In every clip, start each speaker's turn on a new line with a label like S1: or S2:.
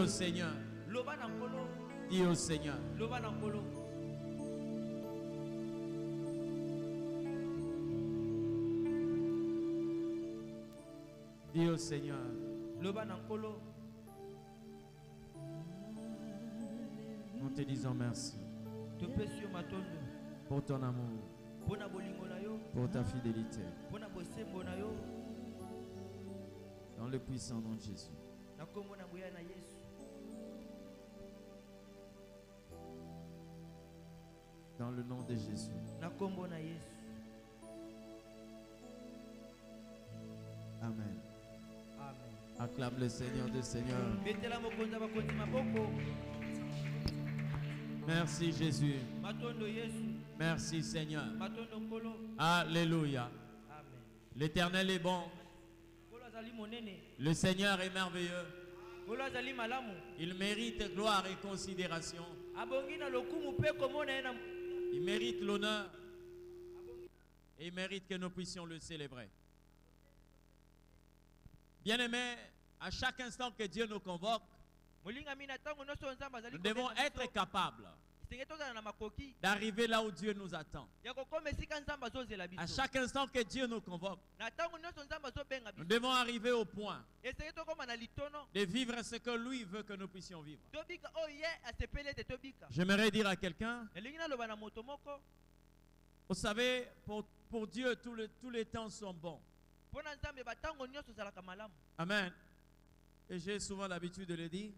S1: au Seigneur. Dis au Seigneur. Dis au Seigneur. Nous te disons merci pour ton amour, pour ta fidélité. Dans le puissant nom de Jésus. Dans le nom de Jésus. Amen. Acclame le Seigneur des Seigneurs. Merci Jésus. Merci Seigneur. Alléluia. L'Éternel est bon. Le Seigneur est merveilleux. Il mérite gloire et considération. Il mérite l'honneur. Et il mérite que nous puissions le célébrer. Bien-aimés, à chaque instant que Dieu nous convoque, nous devons être capables d'arriver là où Dieu nous attend. À chaque instant que Dieu nous convoque, nous devons arriver au point de vivre ce que lui veut que nous puissions vivre. J'aimerais dire à quelqu'un, vous savez, pour Dieu, tous les temps sont bons. Amen. Et j'ai souvent l'habitude de le dire.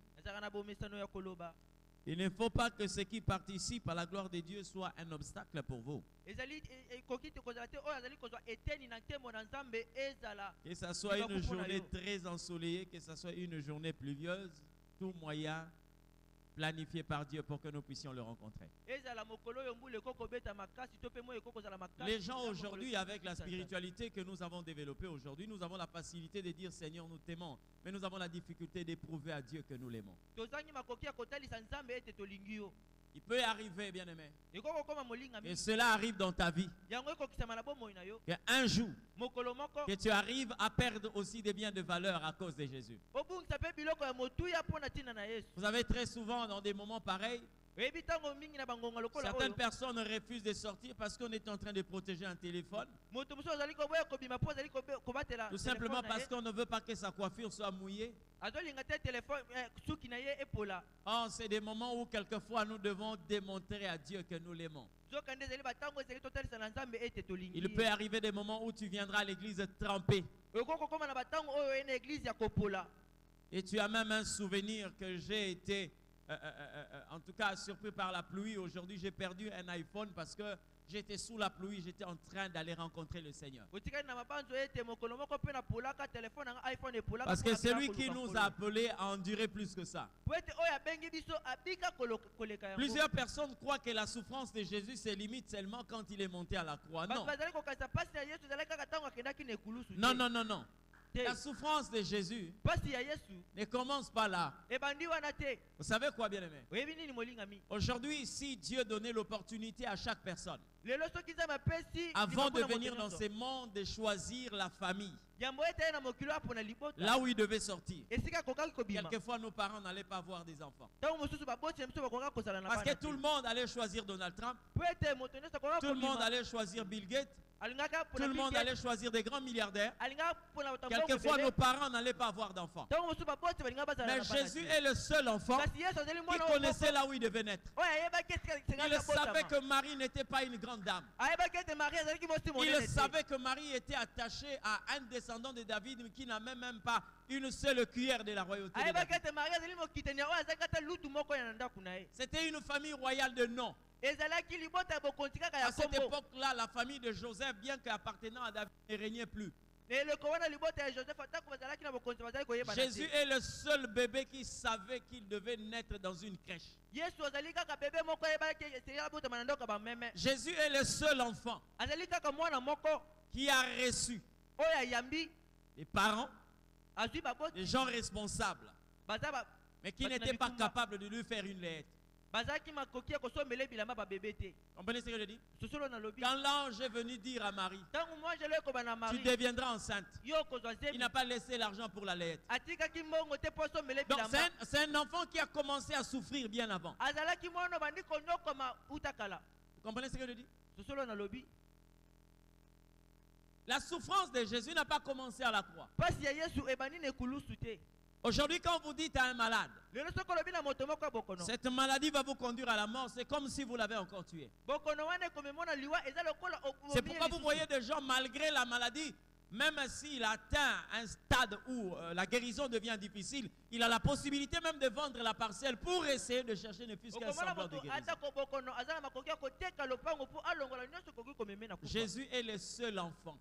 S1: Il ne faut pas que ce qui participe à la gloire de Dieu soit un obstacle pour vous. Que ce soit une journée très ensoleillée, que ce soit une journée pluvieuse, tout moyen planifié par Dieu pour que nous puissions le rencontrer. Les gens aujourd'hui, avec la spiritualité que nous avons développée aujourd'hui, nous avons la facilité de dire Seigneur, nous t'aimons, mais nous avons la difficulté d'éprouver à Dieu que nous l'aimons. Il peut arriver, bien-aimé, et cela arrive dans ta vie, qu'un jour, que tu arrives à perdre aussi des biens de valeur à cause de Jésus. Vous avez très souvent, dans des moments pareils, certaines personnes refusent de sortir parce qu'on est en train de protéger un téléphone. Tout simplement parce qu'on ne veut pas que sa coiffure soit mouillée. Oh, c'est des moments où quelquefois nous devons démontrer à Dieu que nous l'aimons. Il peut arriver des moments où tu viendras à l'église trempé. Et tu as même un souvenir que j'ai été, en tout cas, surpris par la pluie. Aujourd'hui, j'ai perdu un iPhone parce que j'étais sous la pluie, j'étais en train d'aller rencontrer le Seigneur. Parce que c'est lui qui nous a appelés à endurer plus que ça. Plusieurs personnes croient que la souffrance de Jésus se limite seulement quand il est monté à la croix. Non. Non, non, non, non. La souffrance de Jésus ne commence pas là. Vous savez quoi, bien-aimé? Aujourd'hui, si Dieu donnait l'opportunité à chaque personne, avant de venir dans ce monde, de choisir la famille, là où il devait sortir, quelquefois nos parents n'allaient pas avoir des enfants. Parce que tout le monde allait choisir Donald Trump, tout le monde allait choisir Bill Gates, tout le monde allait choisir des grands milliardaires. Quelquefois nos parents n'allaient pas avoir d'enfants. Mais Jésus est le seul enfant qui connaissait là où il devait naître. Il savait que Marie n'était pas une grande dame. Il savait que Marie était attachée à un descendant de David qui n'a même pas une seule cuillère de la royauté de David. C'était une famille royale de nom. À cette époque-là, la famille de Joseph, bien qu'appartenant à David, ne régnait plus. Jésus est le seul bébé qui savait qu'il devait naître dans une crèche. Jésus est le seul enfant qui a reçu des parents, des gens responsables, mais qui n'étaient pas capables de lui faire une lettre. Comprenez ce que je dis? Quand l'ange est venu dire à Marie, tu deviendras enceinte, il n'a pas laissé l'argent pour la layette. Donc c'est un enfant qui a commencé à souffrir bien avant. Vous comprenez ce que je dis? La souffrance de Jésus n'a pas commencé à la croix. Aujourd'hui, quand vous dites à un malade, cette maladie va vous conduire à la mort, c'est comme si vous l'avez encore tué. C'est pourquoi vous voyez des gens, malgré la maladie, même s'il atteint un stade où la guérison devient difficile, il a la possibilité même de vendre la parcelle pour essayer de chercher ne fût-ce qu'un semblant de guérison. Jésus est le seul enfant.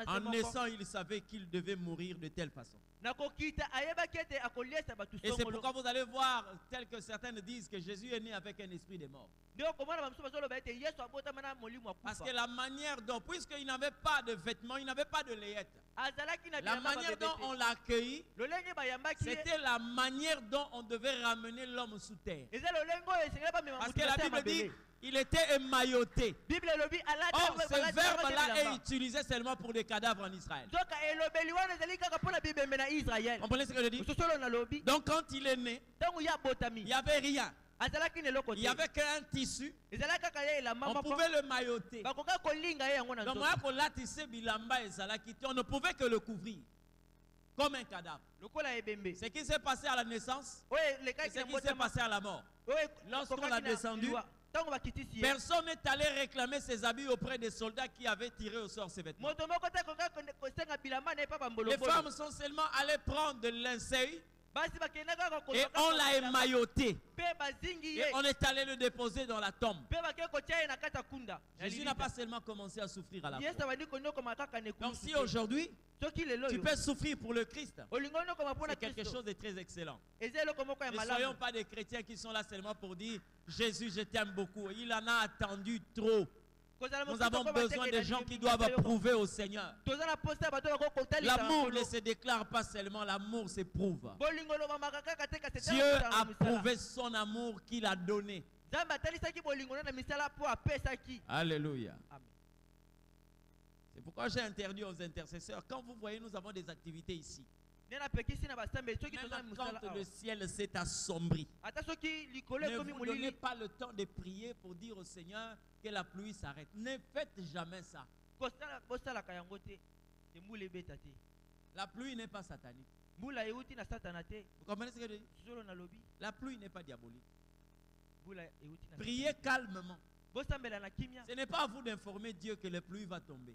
S1: En naissant, il savait qu'il devait mourir de telle façon. Et c'est pourquoi vous allez voir, tel que certains disent, que Jésus est né avec un esprit de mort. Parce que la manière dont, puisqu'il n'avait pas de vêtements, il n'avait pas de layette, la manière dont on l'a accueilli, c'était la manière dont on devait ramener l'homme sous terre. Parce que la Bible dit, il était émailloté. Or, ce verbe-là est utilisé seulement pour des cadavres en Israël. Vous comprenez ce que je dis? Donc, quand il est né, il n'y avait rien. Il n'y avait qu'un tissu. On pouvait le mailloter. Donc, on ne pouvait que le couvrir comme un cadavre. Ce qui s'est passé à la naissance, et ce qui s'est passé à la mort. Lorsqu'on l'a descendu, personne n'est allé réclamer ses habits auprès des soldats qui avaient tiré au sort ses vêtements. Les femmes sont seulement allées prendre de linceul et on l'a émailloté. Et on est allé le déposer dans la tombe. Jésus n'a pas seulement commencé à souffrir à la croix. Donc si aujourd'hui, tu peux souffrir pour le Christ, c'est quelque chose de très excellent. Ne soyons pas des chrétiens qui sont là seulement pour dire Jésus, je t'aime beaucoup. Il en a attendu trop. Nous avons besoin de gens qui doivent prouver au Seigneur. L'amour ne se déclare pas seulement, l'amour s'éprouve. Dieu a prouvé son amour qu'il a donné. Alléluia. C'est pourquoi j'ai interdit aux intercesseurs, quand vous voyez, nous avons des activités ici. Même quand le ciel s'est assombri, ne vous donnez pas le temps de prier pour dire au Seigneur que la pluie s'arrête. Ne faites jamais ça. La pluie n'est pas satanique. Vous comprenez ce que je dis? La pluie n'est pas diabolique. Priez calmement. Ce n'est pas à vous d'informer Dieu que la pluie va tomber.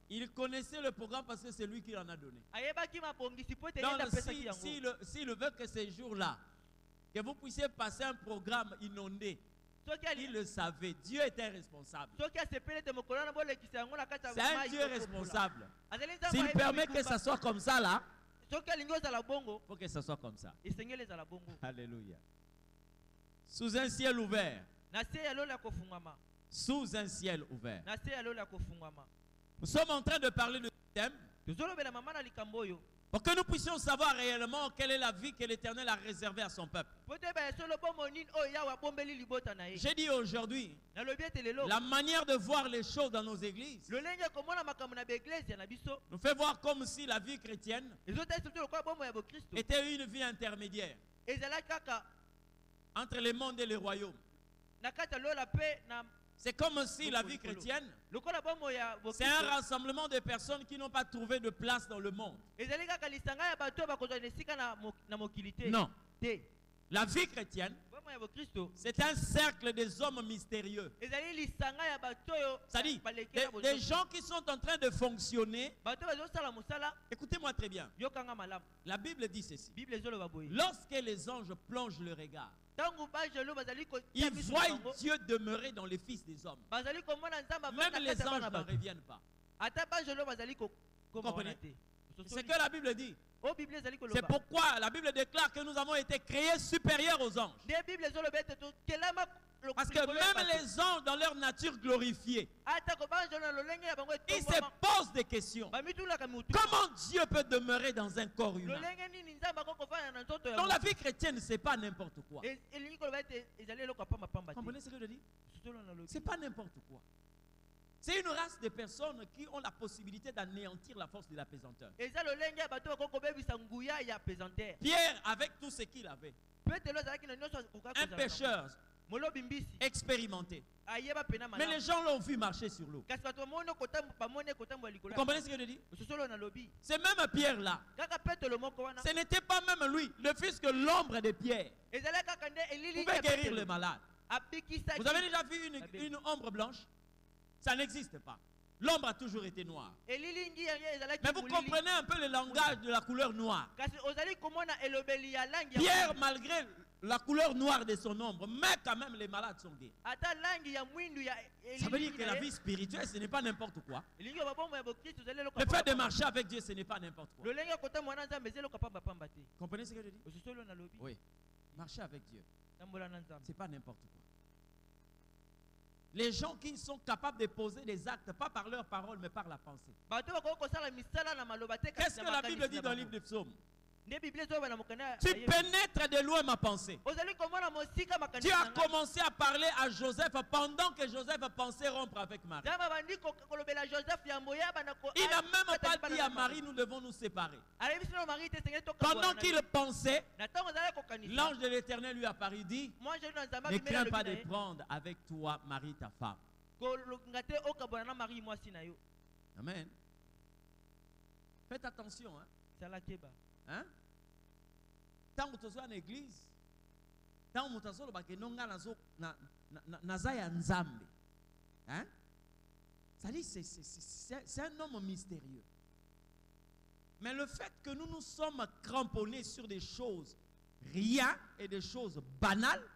S1: Il connaissait le programme parce que c'est lui qui en a donné. Donc s'il veut que ces jours-là, que vous puissiez passer un programme inondé, il le savait. Dieu était responsable. C'est un Dieu responsable. S'il permet que ça soit comme ça là, il faut que ça soit comme ça. Alléluia. Sous un ciel ouvert. Sous un ciel ouvert. Nous sommes en train de parler de ce thème pour que nous puissions savoir réellement quelle est la vie que l'Éternel a réservée à son peuple. J'ai dit aujourd'hui, la manière de voir les choses dans nos églises nous fait voir comme si la vie chrétienne était une vie intermédiaire entre le monde et le royaume. C'est comme si la vie chrétienne, c'est un rassemblement de personnes qui n'ont pas trouvé de place dans le monde. Non. La vie chrétienne, c'est un cercle des hommes mystérieux. C'est-à-dire des gens qui sont en train de fonctionner. Écoutez-moi très bien. La Bible dit ceci. Lorsque les anges plongent le regard, ils voient Dieu demeurer dans les fils des hommes. Même les anges ne reviennent pas. Vous comprenez? C'est ce que la Bible dit. C'est pourquoi la Bible déclare que nous avons été créés supérieurs aux anges. Parce que même les anges dans leur nature glorifiée, ils se posent des questions. Comment Dieu peut demeurer dans un corps humain? Donc la vie chrétienne, c'est pas n'importe quoi. Comprenez ce que je dis? C'est pas n'importe quoi. C'est une race de personnes qui ont la possibilité d'anéantir la force de la pesanteur. Pierre, avec tout ce qu'il avait, un pécheur expérimenté, mais les gens l'ont vu marcher sur l'eau. Vous comprenez ce que je dis? C'est même Pierre là. Ce n'était pas même lui, le fils que l'ombre de Pierre pouvait guérir le malade. Vous avez déjà vu une ombre blanche? Ça n'existe pas. L'ombre a toujours été noire. Mais vous comprenez un peu le langage de la couleur noire. Pierre, malgré la couleur noire de son ombre, mais quand même les malades sont guéris. Ça veut dire que la vie spirituelle, ce n'est pas n'importe quoi. Le fait de marcher avec Dieu, ce n'est pas n'importe quoi. Comprenez ce que je dis? Oui. Marcher avec Dieu, ce n'est pas n'importe quoi. Les gens qui sont capables de poser des actes, pas par leurs paroles, mais par la pensée. Qu'est-ce que la Bible dit dans le livre des Psaumes? Tu pénètres de loin ma pensée. Tu as commencé à parler à Joseph pendant que Joseph pensait rompre avec Marie. Il n'a même pas dit à Marie, nous devons nous séparer. Pendant qu'il pensait, l'ange de l'Éternel lui apparut et dit, ne crains pas de prendre avec toi Marie ta femme. Amen. Faites attention. Hein? Tant que tu sois en église, tant que tu sois hein? Ça dit c'est un homme mystérieux. Mais le fait que nous nous sommes cramponnés sur des choses rien et des choses banales,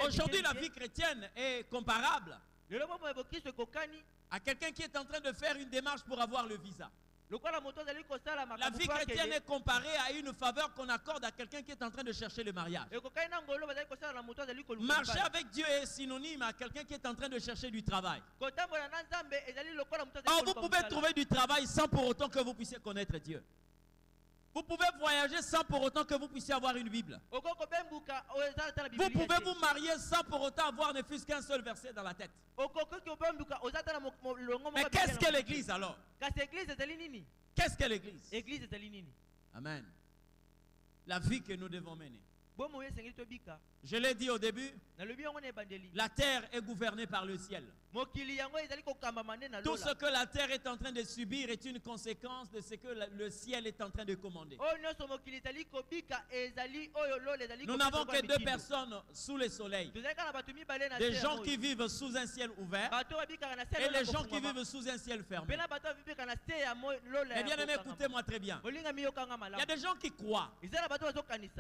S1: aujourd'hui la vie chrétienne est comparable à quelqu'un qui est en train de faire une démarche pour avoir le visa. La vie chrétienne est comparée à une faveur qu'on accorde à quelqu'un qui est en train de chercher le mariage. Marcher avec Dieu est synonyme à quelqu'un qui est en train de chercher du travail. Or, vous pouvez trouver du travail sans pour autant que vous puissiez connaître Dieu. Vous pouvez voyager sans pour autant que vous puissiez avoir une Bible. Vous pouvez vous marier sans pour autant avoir ne fût-ce qu'un seul verset dans la tête. Mais qu'est-ce que l'église alors? Qu'est-ce que l'église? Amen. La vie que nous devons mener. Je l'ai dit au début, la terre est gouvernée par le ciel. Tout ce que la terre est en train de subir est une conséquence de ce que le ciel est en train de commander. Nous n'avons que deux personnes sous le soleil. Des gens qui vivent sous un ciel ouvert et les gens qui vivent sous un ciel fermé. Mais bien aimé, écoutez-moi très bien. Il y a des gens qui croient.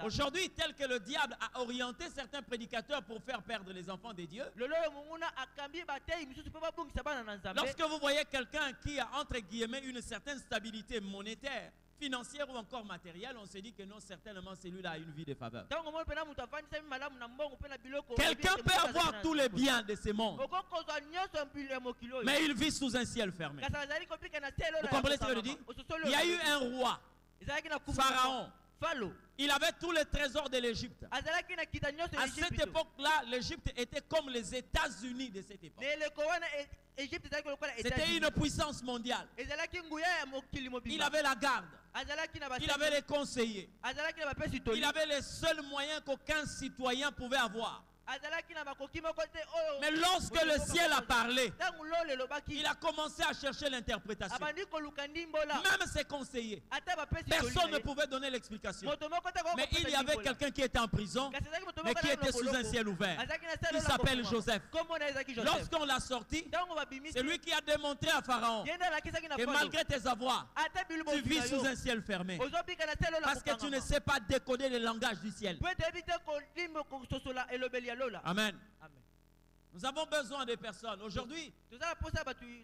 S1: Aujourd'hui, tel que le diable a orienté certains prédicateurs pour faire perdre les enfants de Dieu. Lorsque vous voyez quelqu'un qui a entre guillemets une certaine stabilité monétaire, financière ou encore matérielle, on se dit que non, certainement celui-là a une vie de faveur. Quelqu'un peut avoir tous les biens de ce monde, mais il vit sous un ciel fermé. Vous comprenez ce que je dis? Il y a eu un roi, Pharaon. Il avait tous les trésors de l'Égypte. À cette époque-là, l'Égypte était comme les États-Unis de cette époque. C'était une puissance mondiale. Il avait la garde. Il avait les conseillers. Il avait les seuls moyens qu'aucun citoyen pouvait avoir. Mais lorsque le ciel a parlé, il a commencé à chercher l'interprétation. Même ses conseillers, personne ne pouvait donner l'explication. Mais il y avait quelqu'un qui était en prison, mais qui était sous un ciel ouvert. Il s'appelle Joseph. Lorsqu'on l'a sorti, c'est lui qui a démontré à Pharaon que malgré tes avoirs, tu vis sous un ciel fermé. Parce que tu ne sais pas décoder le langage du ciel. Amen. Nous avons besoin de personnes. Aujourd'hui, il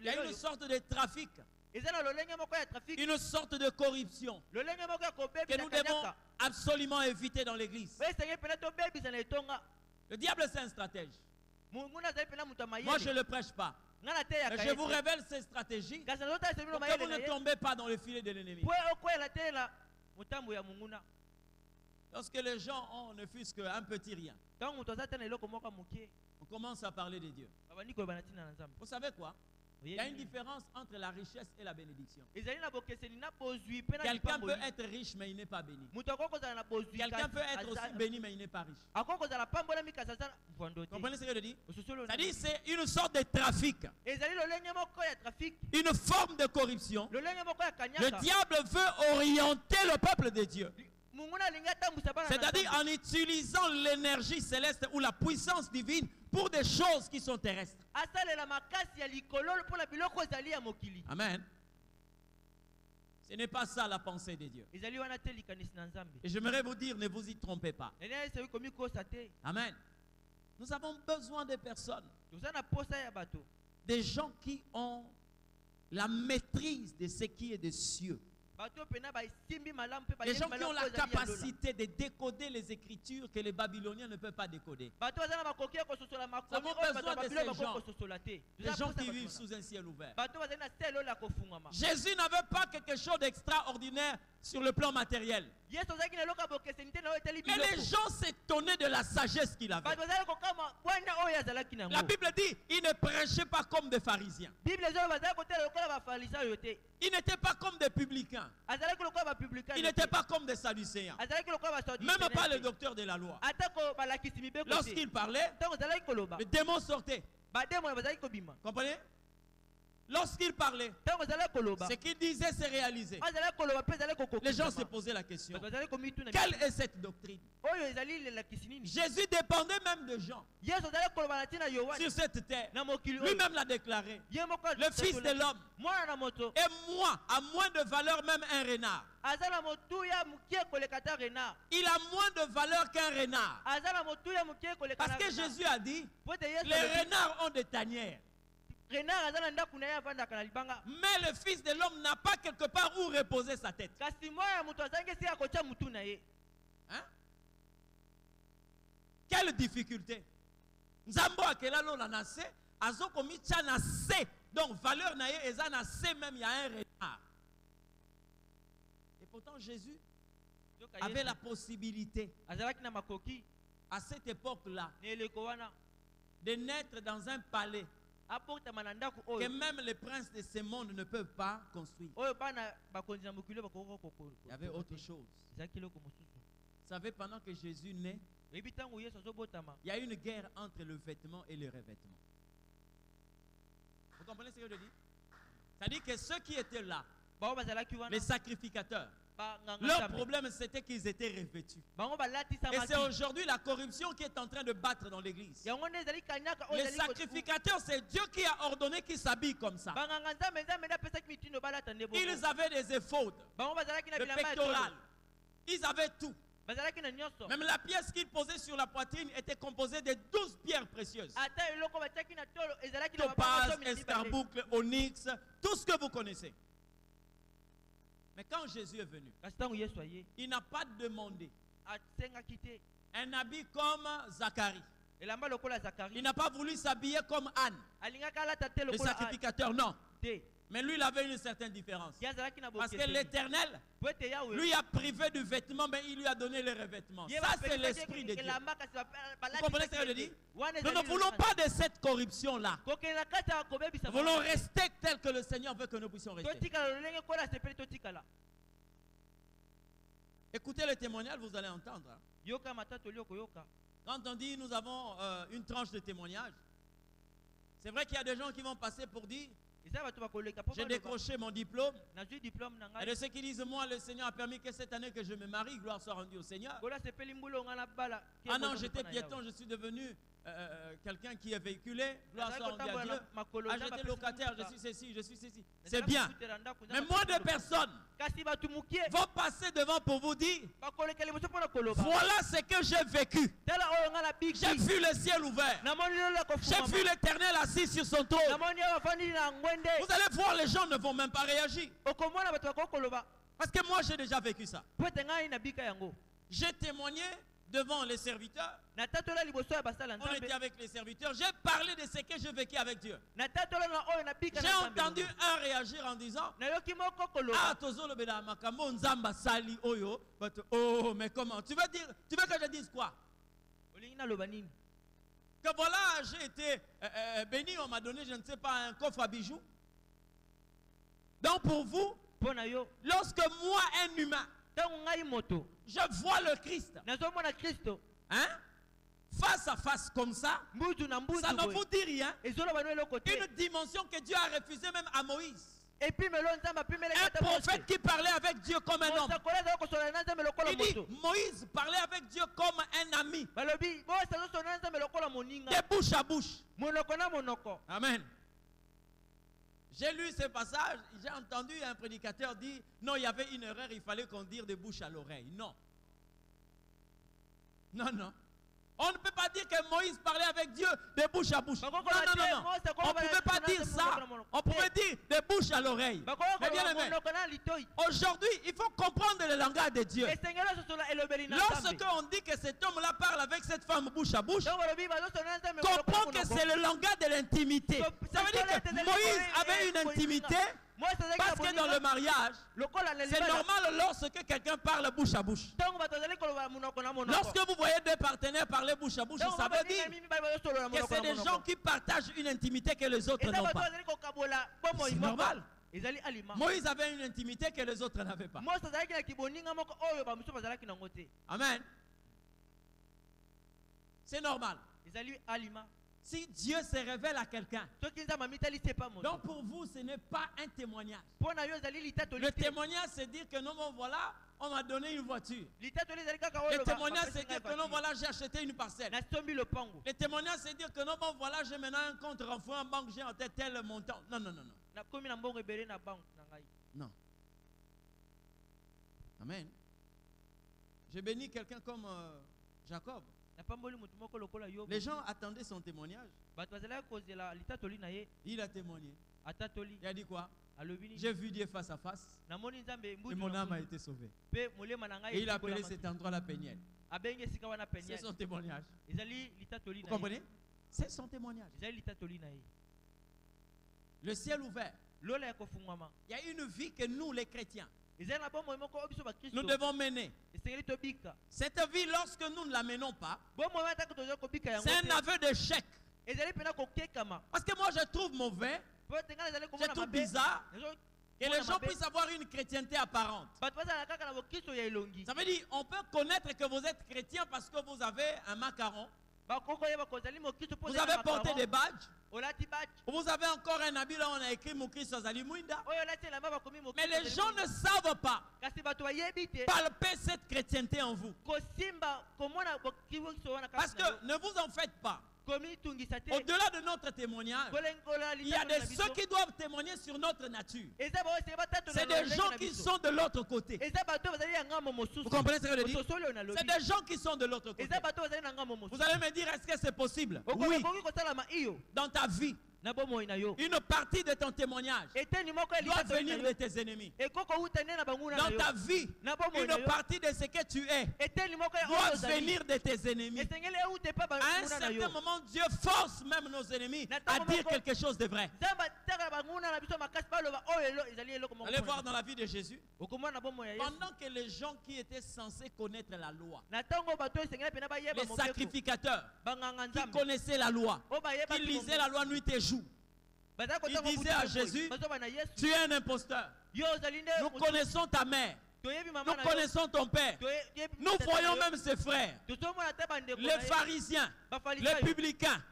S1: y a une sorte de trafic, une sorte de corruption que nous devons absolument éviter dans l'église. Le diable, c'est un stratège. Moi, je ne le prêche pas. Mais je vous révèle ces stratégies pour que vous ne tombez pas dans le filet de l'ennemi. Lorsque les gens ont ne fût-ce qu'un petit rien, on commence à parler de Dieu. Vous savez quoi? Il y a une différence entre la richesse et la bénédiction. Quelqu'un peut être riche mais il n'est pas béni. Quelqu'un peut être aussi béni mais il n'est pas riche. Vous comprenez ce que je dis? C'est-à-dire c'est une sorte de trafic. Une forme de corruption. Le diable veut orienter le peuple de Dieu. C'est-à-dire en utilisant l'énergie céleste ou la puissance divine pour des choses qui sont terrestres. Amen. Ce n'est pas ça la pensée de Dieu. Et j'aimerais vous dire, ne vous y trompez pas. Amen. Nous avons besoin de personnes. Des gens qui ont la maîtrise de ce qui est des cieux. Les gens qui ont la capacité de décoder les écritures que les Babyloniens ne peuvent pas décoder. Nous avons besoin de ces gens. Des gens qui vivent sous un ciel ouvert. Jésus n'avait pas quelque chose d'extraordinaire sur le plan matériel. Mais les gens s'étonnaient de la sagesse qu'il avait. La Bible dit, il ne prêchait pas comme des pharisiens. Il n'était pas comme des publicains. Il n'était pas comme des sadducéens. Même pas le docteur de la loi. Lorsqu'il parlait, les démons sortaient. Comprenez? Lorsqu'il parlait, ce qu'il disait s'est réalisé. Les gens se posaient la question, quelle est cette doctrine? Jésus dépendait même de gens sur cette terre. Lui-même l'a déclaré. Le Fils de l'homme est moi, à moins de valeur même un renard. Il a moins de valeur qu'un renard. Parce que Jésus a dit, les renards ont des tanières. Mais le Fils de l'homme n'a pas quelque part où reposer sa tête. Hein? Quelle difficulté. Nzambo akela lo la nase, azo komi tcha nase. Donc valeur na ye eza nase même il y a un renard. Et pourtant Jésus avait la possibilité à cette époque-là de naître dans un palais que même les princes de ce monde ne peuvent pas construire. Il y avait autre chose. Vous savez, pendant que Jésus naît, il y a une guerre entre le vêtement et le revêtement. Vous comprenez ce que je dis? C'est-à-dire que ceux qui étaient là, les sacrificateurs, leur problème c'était qu'ils étaient revêtus. Et c'est aujourd'hui la corruption qui est en train de battre dans l'église. Les sacrificateurs, c'est Dieu qui a ordonné qu'ils s'habillent comme ça. Ils avaient des éphodes, des pectorales. Ils avaient tout. Même la pièce qu'ils posaient sur la poitrine était composée de 12 pierres précieuses. Topaz, escarboucle, onyx, tout ce que vous connaissez. Mais quand Jésus est venu, il n'a pas demandé un habit comme Zacharie. Il n'a pas voulu s'habiller comme Anne, le sacrificateur, non. Mais lui, il avait une certaine différence. Parce que l'Éternel, lui a privé du vêtement, mais il lui a donné le revêtement. Ça, c'est l'esprit de Dieu. Vous comprenez ce que je dis? Nous ne voulons pas de cette corruption-là. Nous voulons rester tel que le Seigneur veut que nous puissions rester. Écoutez le témoignage, vous allez entendre. Quand on dit nous avons une tranche de témoignage, c'est vrai qu'il y a des gens qui vont passer pour dire j'ai décroché mon diplôme. Et de ceux qui disent moi le Seigneur a permis que cette année que je me marie, gloire soit rendue au Seigneur. Ah non, j'étais piéton, je suis devenu quelqu'un qui est véhiculé, gloire soit rendue à Dieu. Ah, j'étais locataire, je suis ceci, je suis ceci. C'est bien. Mais moins de personnes vont passer devant pour vous dire voilà ce que j'ai vécu. J'ai vu le ciel ouvert. J'ai vu l'Éternel assis sur son trône. Vous allez voir, les gens ne vont même pas réagir. Parce que moi, j'ai déjà vécu ça. J'ai témoigné devant les serviteurs. On était avec les serviteurs. J'ai parlé de ce que je vécu avec Dieu. J'ai entendu un réagir en disant, ah, oh, mais comment? Tu veux que je dise quoi? Que voilà, j'ai été béni, on m'a donné, je ne sais pas, un coffre à bijoux. Donc pour vous, lorsque moi, un humain, je vois le Christ, hein? Face à face comme ça, ça ne vous dit rien. Une dimension que Dieu a refusée même à Moïse. Un prophète qui parlait avec Dieu comme un homme. Il dit, Moïse parlait avec Dieu comme un ami. De bouche à bouche. Amen. J'ai lu ce passage, j'ai entendu un prédicateur dire, non, il y avait une erreur, il fallait qu'on dise de bouche à l'oreille. Non. Non, non. On ne peut pas dire que Moïse parlait avec Dieu de bouche à bouche. Non, non, non, non. On ne pouvait pas dire ça. On pouvait dire de bouche à l'oreille. Mais bien aimé, aujourd'hui, il faut comprendre le langage de Dieu. Lorsque on dit que cet homme-là parle avec cette femme bouche à bouche, comprends que c'est le langage de l'intimité. Ça veut dire que Moïse avait une intimité. Parce que dans le mariage, c'est normal lorsque quelqu'un parle bouche à bouche. Lorsque vous voyez deux partenaires parler bouche à bouche, ça veut dire que c'est des gens qui partagent une intimité que les autres n'ont pas. C'est normal. Moïse avait une intimité que les autres n'avaient pas. Amen. C'est normal. Si Dieu se révèle à quelqu'un, donc pour vous, ce n'est pas un témoignage. Le témoignage, c'est dire que non, bon, voilà, on m'a donné une voiture. Le témoignage, c'est dire que non, voilà, j'ai acheté une parcelle. Le témoignage, c'est dire que non, bon, voilà, j'ai maintenant un compte renfort en banque, j'ai en tête tel montant. Non, non, non, non. Non. Amen. J'ai béni quelqu'un comme Jacob. Les gens attendaient son témoignage. Il a témoigné. Il a dit quoi? J'ai vu Dieu face à face et mon âme a été sauvée. Et il a appelé cet endroit la Péniel. C'est son témoignage. Vous comprenez? C'est son témoignage. Le ciel ouvert. Il y a une vie que nous les chrétiens nous devons mener. Cette vie, lorsque nous ne la menons pas, c'est un aveu d'échec. Parce que moi je trouve mauvais, je trouve bizarre que les gens puissent avoir une chrétienté apparente. Ça veut dire on peut connaître que vous êtes chrétien parce que vous avez un macaron, vous avez porté des badges, vous avez encore un habit là on a écrit Moukristo Azali Mouinda. Mais les gens ne savent pas palper cette chrétienté en vous. Parce que ne vous en faites pas. Au-delà de notre témoignage, il y a des ceux qui doivent témoigner sur notre nature. C'est des gens qui sont de l'autre côté. Vous comprenez ce que je dis? C'est des gens qui sont de l'autre côté. Vous allez me dire, est-ce que c'est possible? Oui. Dans ta vie, une partie de ton témoignage doit venir de tes ennemis. Dans ta vie, une partie de ce que tu es doit venir de tes ennemis. À un certain moment, Dieu force même nos ennemis à dire quelque chose de vrai. Allez voir dans la vie de Jésus. Pendant que les gens qui étaient censés connaître la loi, les sacrificateurs qui connaissaient la loi, qui lisaient la loi nuit et jour, il disait à Jésus, tu es un imposteur. Nous connaissons ta mère. Nous connaissons ton père. Nous voyons même ses frères. Les pharisiens, les publicains.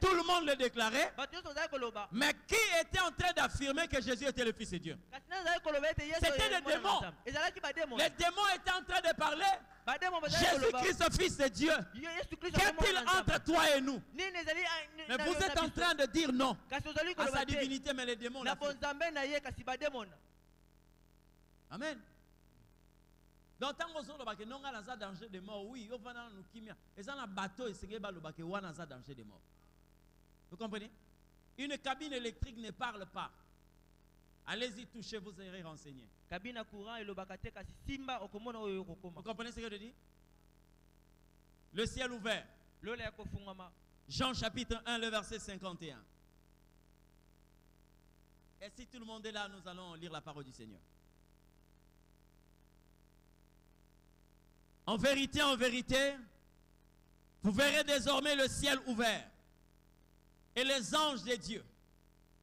S1: Tout le monde le déclarait. Mais qui était en train d'affirmer que Jésus était le Fils de Dieu? C'était les démons. Les démons étaient en train de parler. Jésus-Christ, Fils de Dieu. Qu'est-il entre toi et nous? Mais vous êtes en train de dire non à sa divinité, mais les démons l'affirment. Amen. Donc, tant que nous avons un danger de mort, oui, nous avons un bateau et nous avons un danger de mort. Vous comprenez? Une cabine électrique ne parle pas. Allez-y, touchez, vous serez renseigné. Vous comprenez ce que je dis? Le ciel ouvert. Jean chapitre 1, le verset 51. Et si tout le monde est là, nous allons lire la parole du Seigneur. En vérité, vous verrez désormais le ciel ouvert et les anges de Dieu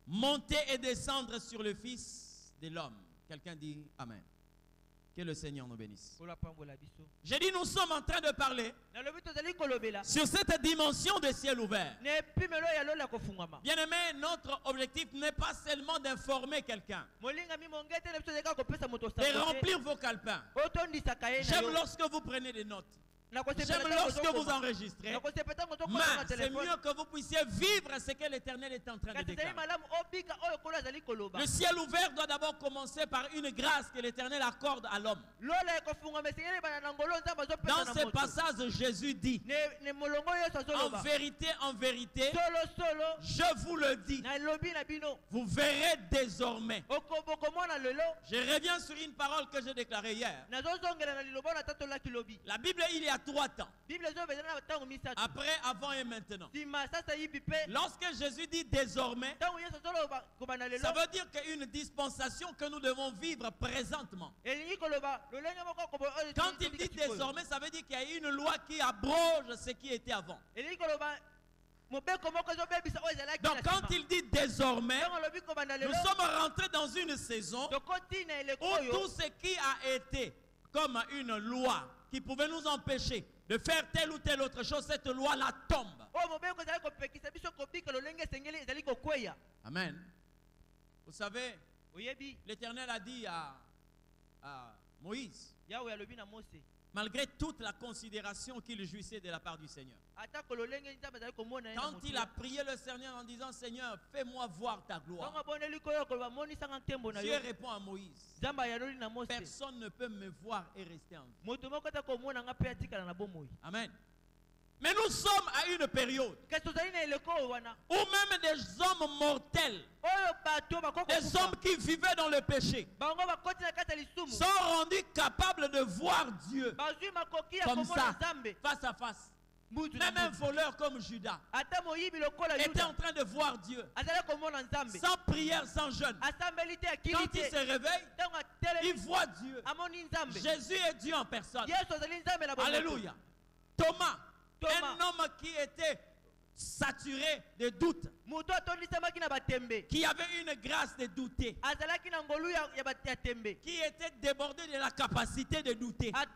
S1: monter et descendre sur le Fils de l'homme. Quelqu'un dit Amen. Que le Seigneur nous bénisse. J'ai dit, nous sommes en train de parler sur cette dimension de ciel ouvert. Bien aimé, notre objectif n'est pas seulement d'informer quelqu'un, de remplir vos calepins. J'aime lorsque vous prenez des notes. J'aime lorsque vous enregistrez, mais c'est mieux que vous puissiez vivre ce que l'Éternel est en train de déclarer. Le ciel ouvert doit d'abord commencer par une grâce que l'Éternel accorde à l'homme. Dans ce passage, Jésus dit, en vérité, je vous le dis, vous verrez désormais. Je reviens sur une parole que j'ai déclarée hier. La Bible, il y a 3 temps. Après, avant et maintenant. Lorsque Jésus dit désormais, ça veut dire qu'il y a une dispensation que nous devons vivre présentement. Quand il dit désormais, ça veut dire qu'il y a une loi qui abroge ce qui était avant. Donc quand il dit désormais, nous sommes rentrés dans une saison où tout ce qui a été comme une loi qui pouvait nous empêcher de faire telle ou telle autre chose, cette loi-là tombe. Amen. Vous savez, l'Éternel a dit à Moïse, malgré toute la considération qu'il jouissait de la part du Seigneur, quand il a prié le Seigneur en disant, Seigneur, fais-moi voir ta gloire, Dieu répond à Moïse, personne ne peut me voir et rester en vie. Amen. Mais nous sommes à une période où même des hommes mortels, des hommes qui vivaient dans le péché, sont rendus capables de voir Dieu comme ça, face à face. Même un voleur comme Judas était en train de voir Dieu sans prière, sans jeûne. Quand il se réveille, il voit Dieu. Jésus est Dieu en personne. Alléluia. Thomas, un homme qui était saturé de doute, qui avait une grâce de douter, qui était débordé de la capacité de douter. Quand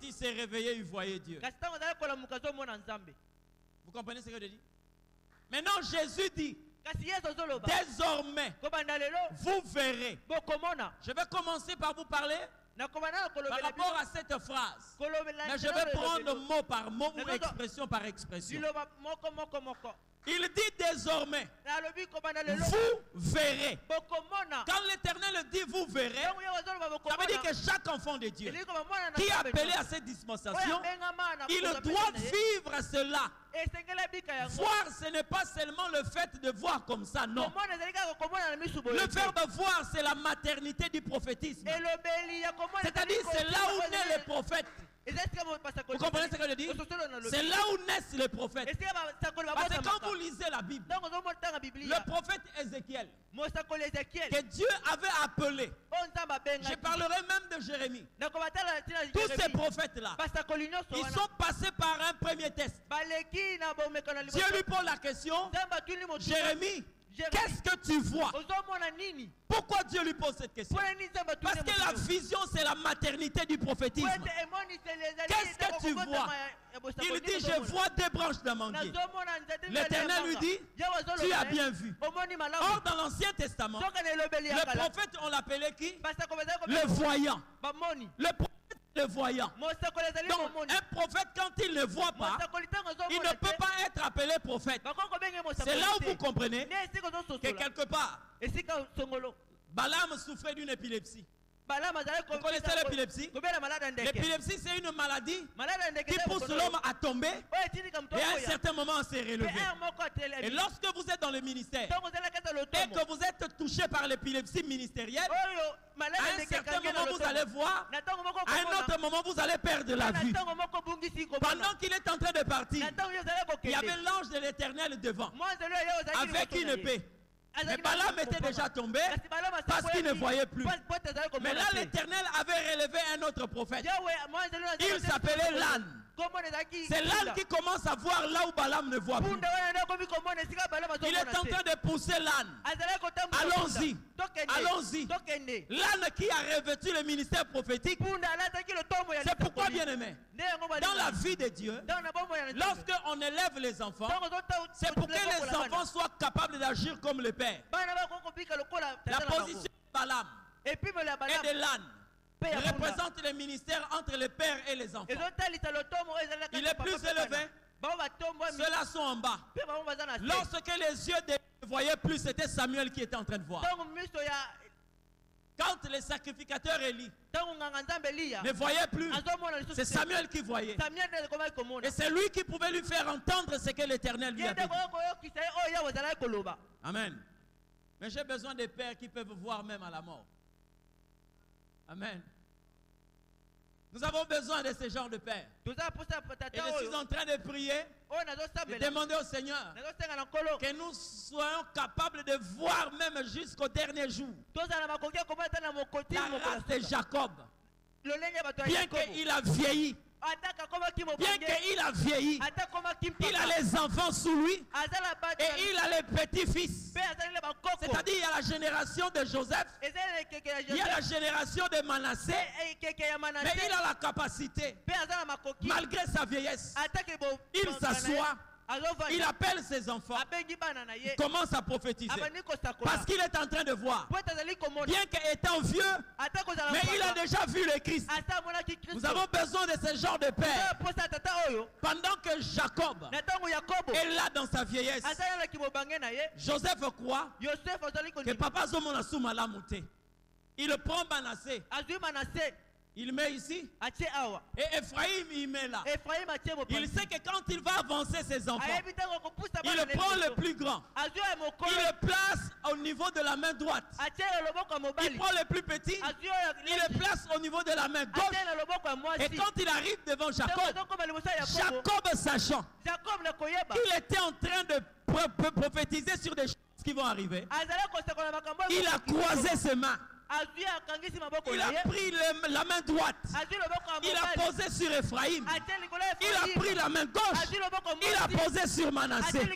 S1: il s'est réveillé, il voyait Dieu. Vous comprenez ce que je dis? Maintenant Jésus dit, désormais, vous verrez. Je vais commencer par vous parler par rapport à cette phrase. Mais je vais prendre mot par mot ou expression par expression. Il dit désormais, vous verrez. Quand l'Éternel dit vous verrez, ça veut dire que chaque enfant de Dieu qui est appelé à cette dispensation, il doit vivre cela. Voir, ce n'est pas seulement le fait de voir comme ça, non. Le verbe voir, c'est la maternité du prophétisme. C'est-à-dire, c'est là où naît les prophètes. Vous comprenez ce que je dis? C'est là où naissent les prophètes. Parce que quand vous lisez la Bible, le prophète Ézéchiel, que Dieu avait appelé, je parlerai même de Jérémie, tous ces prophètes-là, ils sont passés par un premier test. Dieu lui pose la question, Jérémie, qu'est-ce que tu vois? Pourquoi Dieu lui pose cette question? Parce que la vision, c'est la maternité du prophétisme. Qu'est-ce que tu vois? Il dit, je vois des branches d'amandier. L'Éternel lui dit, tu as bien vu. Or, dans l'Ancien Testament, le prophète, on l'appelait qui? Le voyant. Le prophète, le voyant. Donc, un prophète, quand il ne voit pas, il ne peut pas être appelé prophète. C'est là où vous comprenez que quelque part, Balaam souffrait d'une épilepsie. Vous connaissez l'épilepsie? L'épilepsie, c'est une maladie qui pousse l'homme à tomber et à un certain moment à se relever. Et lorsque vous êtes dans le ministère et que vous êtes touché par l'épilepsie ministérielle, à un certain moment vous allez voir, à un autre moment vous allez perdre la vue. Pendant qu'il est en train de partir, il y avait l'ange de l'Éternel devant avec une épée. Mais Balaam était déjà tombé parce qu'il ne voyait plus. Mais là, l'Éternel avait relevé un autre prophète. Il s'appelait l'âne. C'est l'âne qui commence à voir là où Balaam ne voit plus. Il est en train de pousser l'âne. Allons-y. Allons-y. L'âne qui a revêtu le ministère prophétique. C'est pourquoi, bien aimé, dans la vie de Dieu, lorsqu'on élève les enfants, c'est pour que les enfants soient capables d'agir comme le Père. La position de Balaam et de l'âne représente le ministère entre le Père et les enfants. Il est plus élevé. Ceux-là sont en bas. Lorsque les yeux ne voyaient plus, c'était Samuel qui était en train de voir. Quand les sacrificateurs Élie ne voyaient plus, c'est Samuel qui voyait. Et c'est lui qui pouvait lui faire entendre ce que l'Éternel lui avait dit. Amen. Mais j'ai besoin des pères qui peuvent voir même à la mort. Amen. Nous avons besoin de ce genre de pères. Et je suis en train de prier et demander au Seigneur que nous soyons capables de voir même jusqu'au dernier jour la race de Jacob. Bien qu'il a vieilli, bien qu'il a vieilli, il a les enfants sous lui et il a les petits-fils. C'est-à-dire il y a la génération de Joseph, il y a la génération de Manassé, mais il a la capacité, malgré sa vieillesse, il s'assoit. Il appelle ses enfants. Il commence à prophétiser. Parce qu'il est en train de voir. Bien qu'étant vieux, mais il a déjà vu le Christ. Nous avons besoin de ce genre de père. Pendant que Jacob est là dans sa vieillesse, Joseph croit que papa Zomona Soumala Mouté. Il prend Manassé. Il met ici. Et Ephraïm, il met là. Il sait que quand il va avancer ses enfants, il prend le plus grand. Il le place au niveau de la main droite. Il prend le plus petit. Il le place au niveau de la main gauche. Et quand il arrive devant Jacob, Jacob sachant qu'il était en train de prophétiser sur des choses qui vont arriver, il a croisé ses mains. Il a pris la main droite. Il a posé sur Ephraïm. Il a pris la main gauche. Il a posé sur Manassé.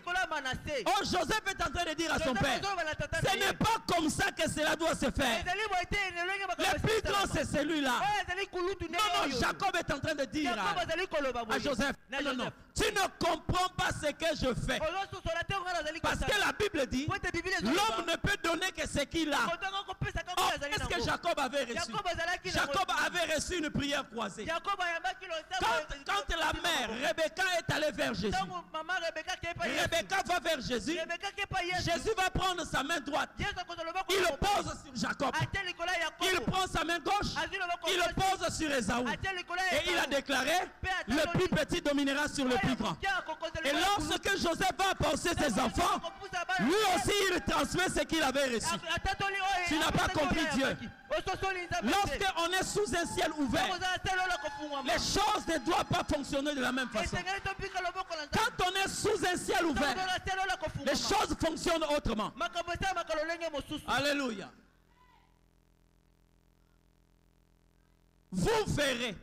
S1: Oh, Joseph est en train de dire à son père, ce n'est pas comme ça que cela doit se faire. Le plus grand c'est celui-là. Non, non, Jacob est en train de dire à Joseph, non, non, tu ne comprends pas ce que je fais. Parce que la Bible dit, l'homme ne peut donner que ce qu'il a. Oh, qu'est-ce que Jacob avait reçu? Jacob avait reçu une prière croisée. Quand la mère Rebecca est allée vers Jésus, Rebecca va vers Jésus. Jésus va prendre sa main droite. Il le pose sur Jacob. Il prend sa main gauche. Il le pose sur Ésaü. Et il a déclaré, le plus petit dominera sur le plus grand. Et lorsque Joseph va apporter ses enfants, lui aussi il transmet ce qu'il avait reçu. Tu n'as pas compris Dieu. Lorsqu'on est sous un ciel ouvert, les choses ne doivent pas fonctionner de la même façon. Quand on est sous un ciel ouvert, les choses fonctionnent autrement. Alléluia. Vous verrez.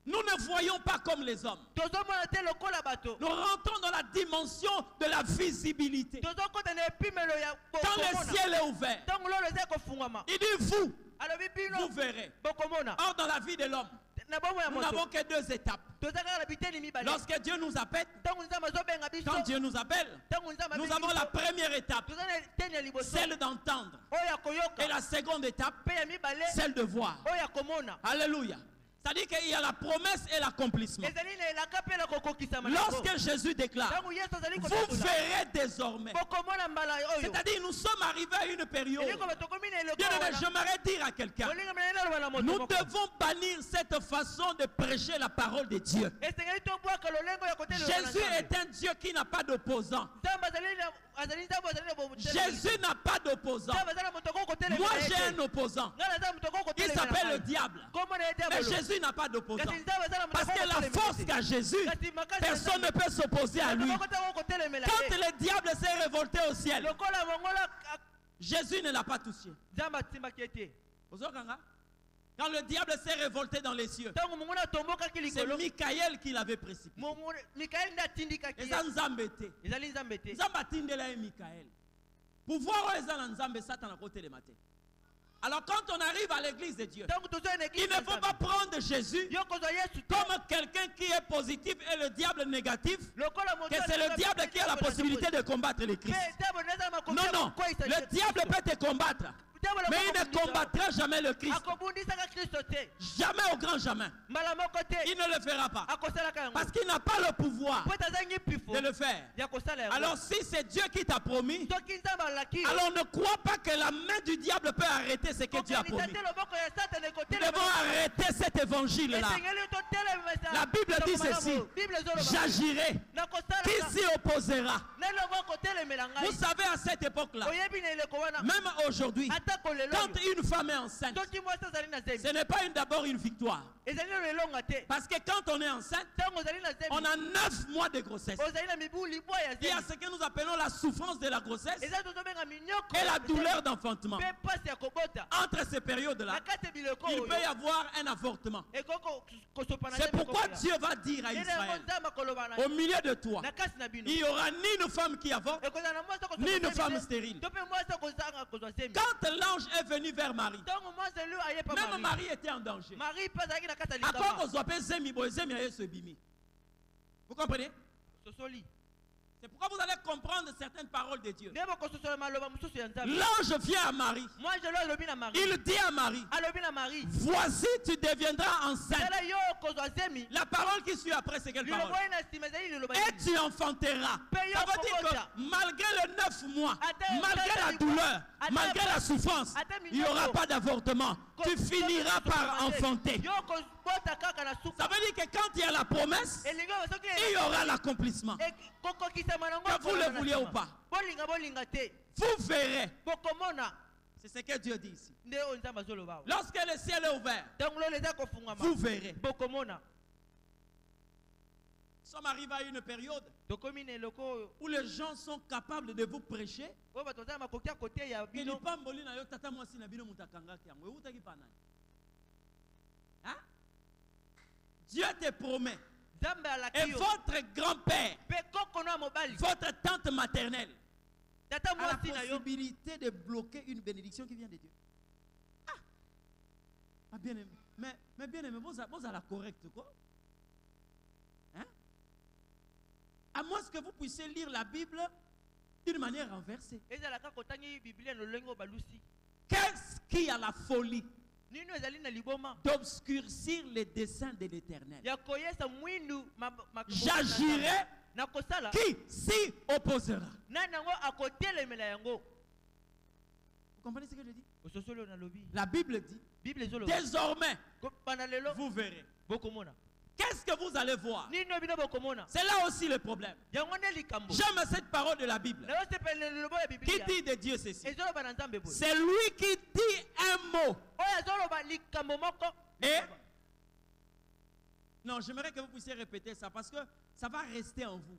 S1: Nous ne voyons pas comme les hommes. Nous rentrons dans la dimension de la visibilité. Quand le ciel est ouvert, il dit vous verrez. Or dans la vie de l'homme, nous n'avons que deux étapes. Lorsque Dieu nous appelle, quand Dieu nous appelle, nous avons la première étape, celle d'entendre. Et la seconde étape, celle de voir. Alléluia. C'est-à-dire qu'il y a la promesse et l'accomplissement. Lorsque Jésus déclare, vous verrez désormais. C'est-à-dire nous sommes arrivés à une période. J'aimerais dire à quelqu'un, nous devons bannir cette façon de prêcher la parole de Dieu. Jésus est un Dieu qui n'a pas d'opposant. Jésus n'a pas d'opposant. Moi j'ai un opposant. Il s'appelle le diable. Mais Jésus n'a pas d'opposant. Parce que la force qu'a Jésus, personne ne peut s'opposer à lui. Quand le diable s'est révolté au ciel, Jésus ne l'a pas touché. Quand le diable s'est révolté dans les cieux, c'est Michael qui l'avait précipité. Et ça nous a embêtés. Pouvoir Satan a côté les matins. Alors quand on arrive à l'église de Dieu, il ne faut pas prendre Jésus comme quelqu'un qui est positif et le diable négatif, que c'est le diable qui a la possibilité de combattre les Christ. Non, non, le diable peut te combattre. Mais il ne combattra jamais le Christ. Jamais au grand jamais. Il ne le fera pas. Parce qu'il n'a pas le pouvoir de le faire. Alors si c'est Dieu qui t'a promis, alors ne crois pas que la main du diable peut arrêter ce que Dieu a promis. Nous devons arrêter cet évangile-là. La Bible dit ceci: j'agirai. Qui s'y opposera? Vous savez, à cette époque-là, même aujourd'hui, quand une femme est enceinte, ce n'est pas d'abord une victoire. Parce que quand on est enceinte, on a 9 mois de grossesse. Il y a ce que nous appelons la souffrance de la grossesse et la douleur d'enfantement. Entre ces périodes-là, il peut y avoir un avortement. C'est pourquoi Dieu va dire à Israël, au milieu de toi, il n'y aura ni une femme qui avorte, ni une femme stérile. Quand l'ange est venu vers Marie, même Marie était en danger. Vous comprenez? C'est pourquoi vous allez comprendre certaines paroles de Dieu. L'ange vient à Marie. Il dit à Marie, voici tu deviendras enceinte. La parole qui suit après, c'est quelle parole? Et tu enfanteras. Ça veut dire que malgré les 9 mois, malgré la douleur, malgré la souffrance, il n'y aura pas d'avortement. Tu finiras par enfanter. Ça veut dire que quand il y a la promesse, il y aura l'accomplissement. Que vous le vouliez ou pas, vous verrez. C'est ce que Dieu dit ici. Lorsque le ciel est ouvert, vous verrez. Nous sommes arrivés à une période où les gens sont capables de vous prêcher. Hein? Dieu te promet. Et votre grand-père, votre tante maternelle, a la possibilité de bloquer une bénédiction qui vient de Dieu. Ah, bien aimé. Mais bien aimé, vous avez la correcte quoi? Hein? À moins que vous puissiez lire la Bible d'une manière renversée. Qu'est-ce qui a la folie d'obscurcir les desseins de l'Éternel? J'agirai. Qui s'y opposera? Vous comprenez ce que je dis? La Bible dit, désormais, vous verrez. Qu'est-ce que vous allez voir? C'est là aussi le problème. J'aime cette parole de la Bible qui dit de Dieu ceci: c'est lui qui dit un mot. Et non, j'aimerais que vous puissiez répéter ça parce que ça va rester en vous.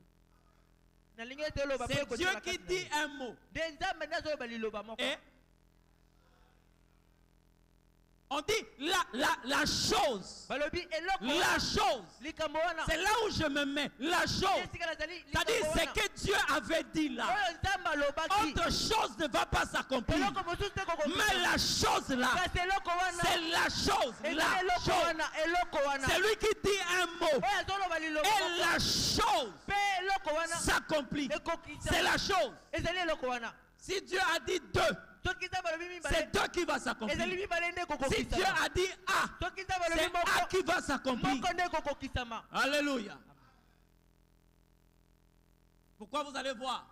S1: C'est Dieu qui dit un mot. Et on dit la chose. La chose. C'est là où je me mets. La chose. C'est-à-dire ce que Dieu avait dit là. Autre chose ne va pas s'accomplir. Mais la chose là, c'est la chose. La chose. C'est lui qui dit un mot. Et la chose s'accomplit. C'est la chose. Si Dieu a dit 2, c'est 2 qui va s'accomplir. Si Dieu a dit A, c'est A qui va s'accomplir. Alléluia. Pourquoi vous allez voir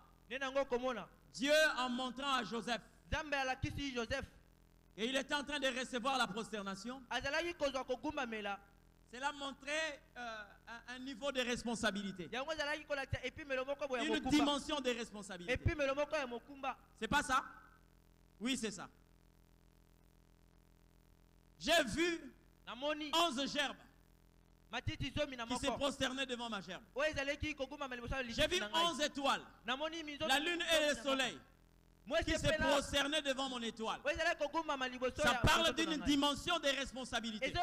S1: Dieu en montrant à Joseph, et il était en train de recevoir la prosternation, cela montrait un niveau de responsabilité, une dimension de responsabilité. C'est pas ça? Oui, c'est ça. J'ai vu 11 gerbes qui se prosternaient devant ma gerbe. J'ai vu 11 étoiles, la lune et le soleil, qui se prosternaient devant mon étoile. Ça parle d'une dimension de responsabilité.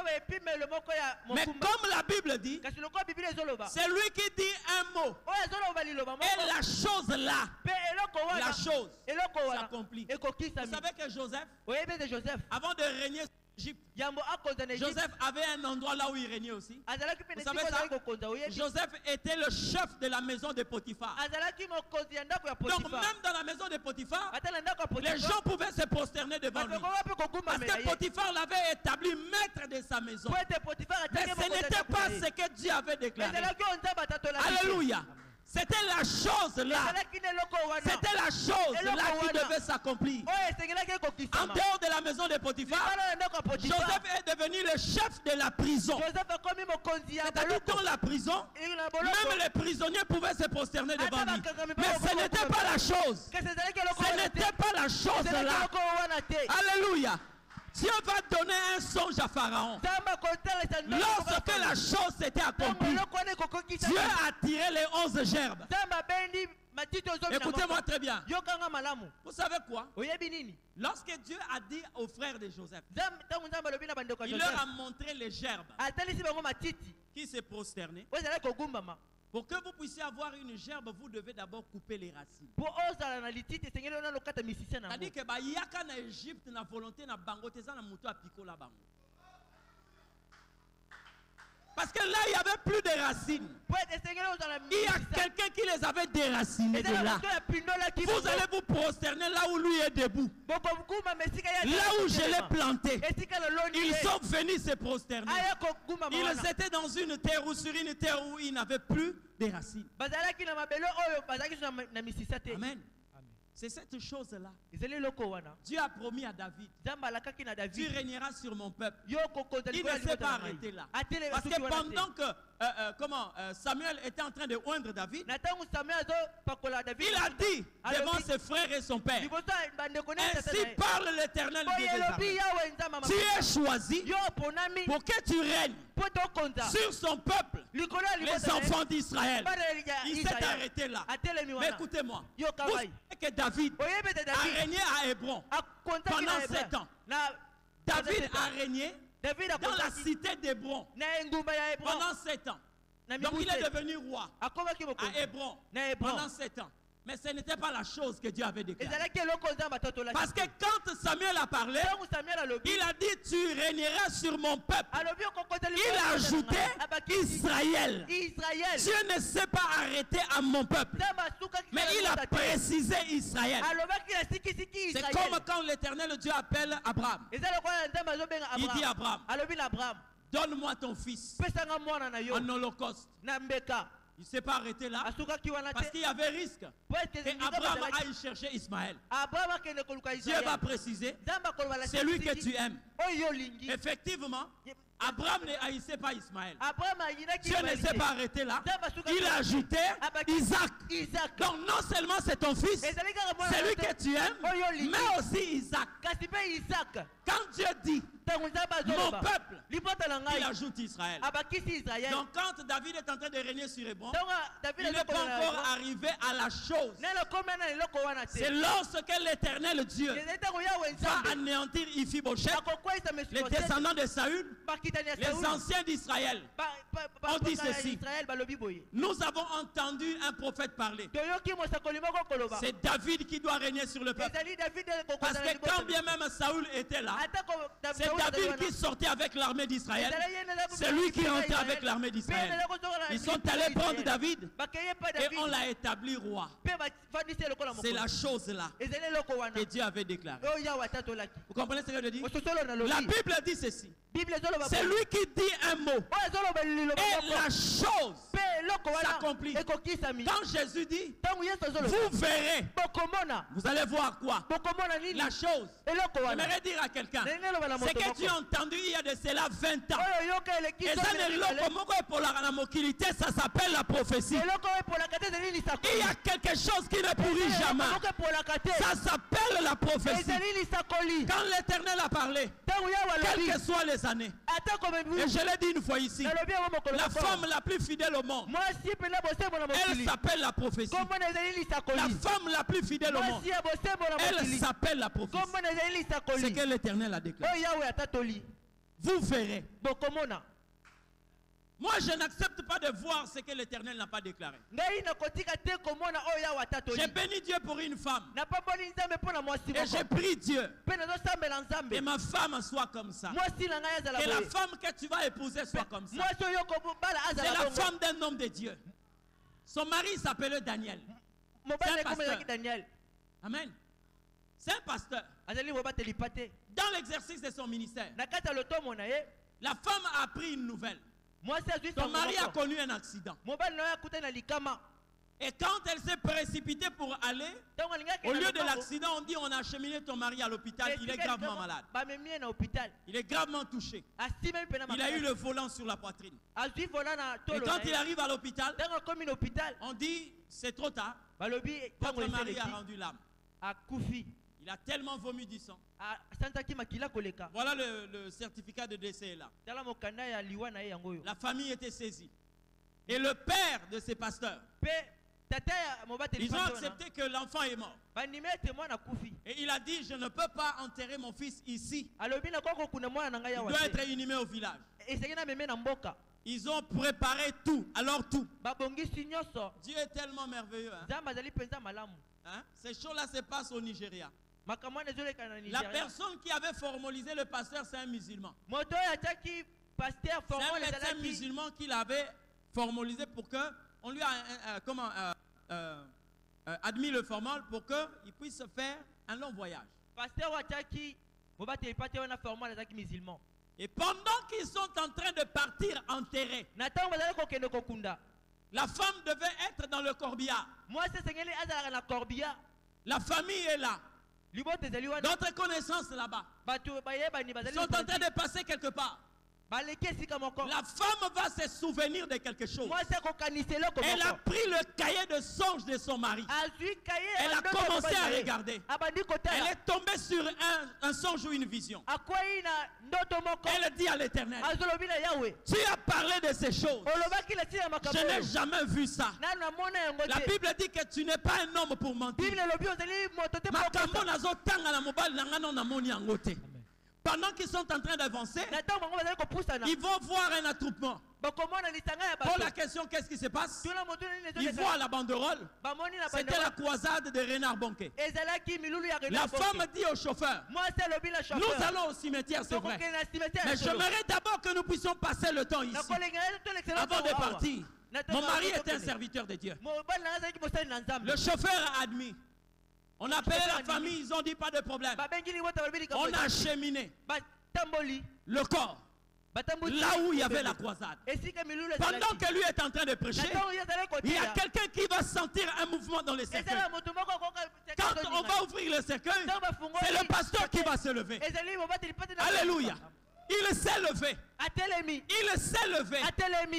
S1: Mais comme la Bible dit, c'est lui qui dit un mot, et la chose là, la chose s'accomplit. Vous savez que Joseph, avant de régner sur l'Égypte, Joseph avait un endroit là où il régnait aussi. Vous savez ça? Joseph était le chef de la maison de Potiphar. Donc même dans la maison de Potiphar, les gens pouvaient se prosterner devant lui. Parce que Potiphar l'avait établi maître de sa maison. Mais ce n'était pas ce que Dieu avait déclaré. Alléluia. C'était la chose là. C'était la chose là qui devait s'accomplir. En dehors de la maison de Potiphar, Joseph est devenu le chef de la prison. C'est-à-dire dans la prison, même les prisonniers pouvaient se prosterner devant lui. Mais ce n'était pas la chose. Ce n'était pas la chose là. Alléluia. Dieu va donner un songe à Pharaon. Lorsque la chose s'était accomplie, Dieu a tiré les 11 gerbes. Écoutez-moi très bien. Vous savez quoi? Lorsque Dieu a dit aux frères de Joseph, il leur a montré les gerbes qui se prosternaient. Pour que vous puissiez avoir une gerbe, vous devez d'abord couper les racines. C'est-à-dire que yaka na Égypte na volonté na bango teza na muto apiko la bango. Parce que là, il n'y avait plus de racines. Il y a quelqu'un qui les avait déracinés de là. Vous allez vous prosterner là où lui est debout. Là où je l'ai planté. Ils sont venus se prosterner. Ils étaient dans une terre ou sur une terre où il n'avait plus de racines. Amen. C'est cette chose-là. Dieu a promis à David, tu régneras sur mon peuple. Il ne s'est pas arrêté là. Parce que pendant que Samuel était en train de oindre David, il a dit devant ses frères et son père, ainsi parle l'Éternel Dieu des armées. Tu es choisi pour que tu règnes sur son peuple, les enfants d'Israël. Il s'est arrêté là. Mais écoutez-moi, vous savez que David a régné à Hébron pendant 7 ans. David a régné dans la cité d'Hébron pendant 7 ans. Donc il est devenu roi à Hébron pendant 7 ans. Mais ce n'était pas la chose que Dieu avait déclarée. Parce que quand Samuel a parlé, il a dit tu régneras sur mon peuple. Il a ajouté Israël. Dieu ne s'est pas arrêté à mon peuple, mais il a précisé Israël. C'est comme quand l'Éternel Dieu appelle Abraham. Il dit à Abraham, donne-moi ton fils en holocauste. Il ne s'est pas arrêté là parce qu'il y avait risque. Et Abraham aille chercher Ismaël. Dieu va préciser, c'est lui que tu aimes. Effectivement, Abraham ne haïssait pas Ismaël. Dieu ne s'est pas arrêté là. Il a ajouté Isaac. Donc non seulement c'est ton fils, c'est lui que tu aimes, mais aussi Isaac. Quand Dieu dit mon peuple, il ajoute Israël. Donc quand David est en train de régner sur Hébron, il n'est pas encore arrivé à la chose. C'est lorsque l'Éternel Dieu va anéantir Iphi-Bosheth, les descendants de Saül, les anciens d'Israël. On dit ceci: nous avons entendu un prophète parler. C'est David qui doit régner sur le peuple. Parce que quand bien même Saül était là, c'était David qui sortait avec l'armée d'Israël. C'est lui qui rentrait avec l'armée d'Israël. Ils sont allés prendre David et on l'a établi roi. C'est la chose là que Dieu avait déclarée. Vous comprenez ce que je dis? La Bible dit ceci. C'est lui qui dit un mot et la chose s'accomplit. Quand Jésus dit, vous verrez, vous allez voir quoi? La chose. J'aimerais dire à quelqu'un, c'est que tu as entendu il y a de cela 20 ans. Et ça n'est pas pour la mobilité, ça s'appelle la prophétie. Il y a quelque chose qui ne pourrit jamais. Ça s'appelle la prophétie. Quand l'Éternel a parlé, quelles que soient les années, et je l'ai dit une fois ici, la femme la plus fidèle au monde, elle s'appelle la prophétie. La femme la plus fidèle au monde, elle s'appelle la prophétie. C'est que l'Éternel a déclaré. Vous verrez. Moi, je n'accepte pas de voir ce que l'Éternel n'a pas déclaré. J'ai béni Dieu pour une femme. Et j'ai prié Dieu. Et ma femme soit comme ça. Et la femme que tu vas épouser soit comme ça. C'est la femme d'un homme de Dieu. Son mari s'appelait Daniel. C'est un pasteur. Amen. C'est un pasteur. Dans l'exercice de son ministère, la femme a appris une nouvelle. Son mari a connu un accident. Et quand elle s'est précipitée pour aller, au lieu de l'accident, on dit on a acheminé ton mari à l'hôpital. Il est gravement malade. Il est gravement touché. Il a eu le volant sur la poitrine. Et quand il arrive à l'hôpital, on dit c'est trop tard. Votre mari a rendu l'âme. Il a tellement vomi du sang. Voilà le certificat de décès là. La famille était saisie. Et le père de ces pasteurs, ils ont accepté que l'enfant est mort. Et il a dit, je ne peux pas enterrer mon fils ici. Il doit être inhumé au village. Ils ont préparé tout. Alors tout. Dieu est tellement merveilleux. Hein? Ces choses-là se passent au Nigeria. La personne qui avait formalisé le pasteur, c'est un musulman. C'est un médecin musulman qui l'avait formalisé pour que on lui a admis le formal pour qu'il puisse faire un long voyage. Et pendant qu'ils sont en train de partir enterrer, la femme devait être dans le corbillard. La famille est là. D'autres connaissances là-bas. Ils sont en train de passer quelque part. La femme va se souvenir de quelque chose. Elle a pris le cahier de songe de son mari. Elle a commencé à regarder. Elle est tombée sur un songe ou une vision. Elle dit à l'Éternel, tu as parlé de ces choses. Je n'ai jamais vu ça. La Bible dit que tu n'es pas un homme pour mentir. Pendant qu'ils sont en train d'avancer, ils vont voir un attroupement. Pour la question, qu'est-ce qui se passe? Ils voient la banderole. C'était la croisade de Renard Bonquet. La femme dit au chauffeur, nous allons au cimetière, c'est vrai. Mais j'aimerais d'abord que nous puissions passer le temps ici. Avant de partir. Mon mari est un serviteur de Dieu. Le chauffeur a admis. On a appelé la famille, ils ont dit pas de problème. On a acheminé le corps là où il y avait la croisade. Pendant que lui est en train de prêcher, il y a quelqu'un qui va sentir un mouvement dans le cercueil. Quand on va ouvrir le cercueil, c'est le pasteur qui va se lever. Alléluia. Il s'est levé. Il s'est levé.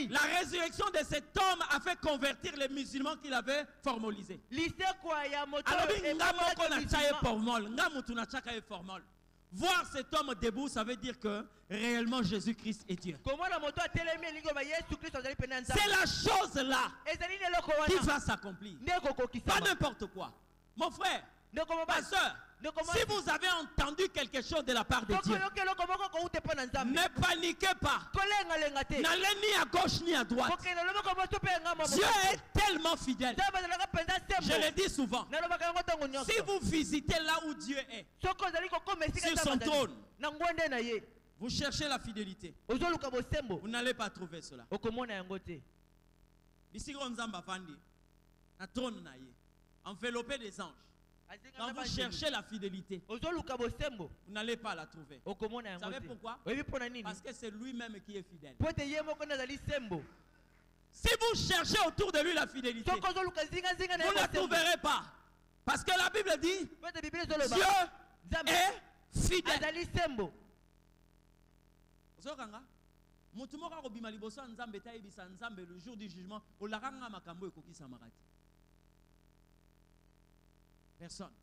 S1: La résurrection de cet homme a fait convertir les musulmans qu'il avait formalisés. Voir cet homme debout, ça veut dire que réellement Jésus-Christ est Dieu. C'est la chose là qui va s'accomplir. Pas n'importe quoi. Mon frère, ma soeur, si vous avez entendu quelque chose de la part de Dieu, ne paniquez pas. N'allez ni à gauche ni à droite. Dieu est tellement fidèle. Je le dis souvent. Si vous visitez là où Dieu est, sur son trône, Vous cherchez la fidélité. Vous n'allez pas trouver cela. Ici, on enveloppé des anges. Quand vous cherchez la fidélité, vous n'allez pas la trouver. Vous savez pourquoi? Parce que c'est lui-même qui est fidèle. Si vous cherchez autour de lui la fidélité, vous ne la trouverez pas. Parce que la Bible dit, Dieu est fidèle. Le jour du jugement, personne.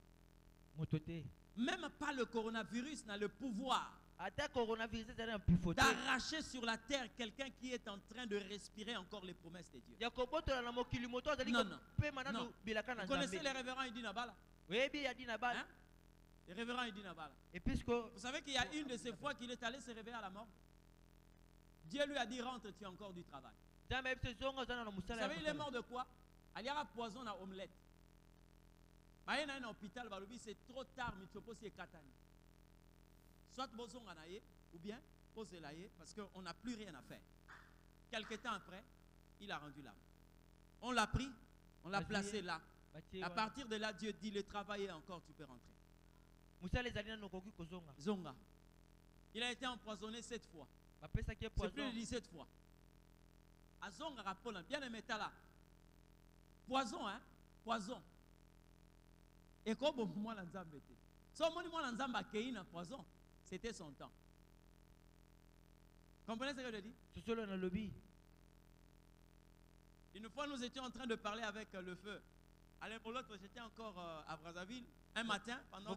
S1: Même pas le coronavirus n'a le pouvoir d'arracher sur la terre quelqu'un qui est en train de respirer encore les promesses de Dieu. Non, non. Non. Vous connaissez les révérends Idi Nabala? Hein? Les révérends Idi Nabala. Vous savez qu'il y a une de ces fois qu'il est allé se réveiller à la mort. Dieu lui a dit rentre, tu as encore du travail. Vous savez il est mort de quoi? Il y a un poison à omelette. Il y a un hôpital, c'est trop tard, mais tu peux aussi katani. Soit bozon anaye, ou bien posez l'aye, parce qu'on n'a plus rien à faire. Quelque temps après, il a rendu l'âme. On l'a pris, on l'a placé là. À partir de là, Dieu dit le travail est encore, tu peux rentrer. Zonga. Il a été empoisonné 7 fois. C'est plus de 17 fois. À Zonga, rappelons, bien aimé là. Poison, hein? Poison. Et comme moi, l'anzambe était. Si on moi l'anzambe a créé un poison, c'était son temps. Comprenez ce que je dis? Une fois, nous étions en train de parler avec le feu. À l'autre, j'étais encore à Brazzaville. Un matin, pendant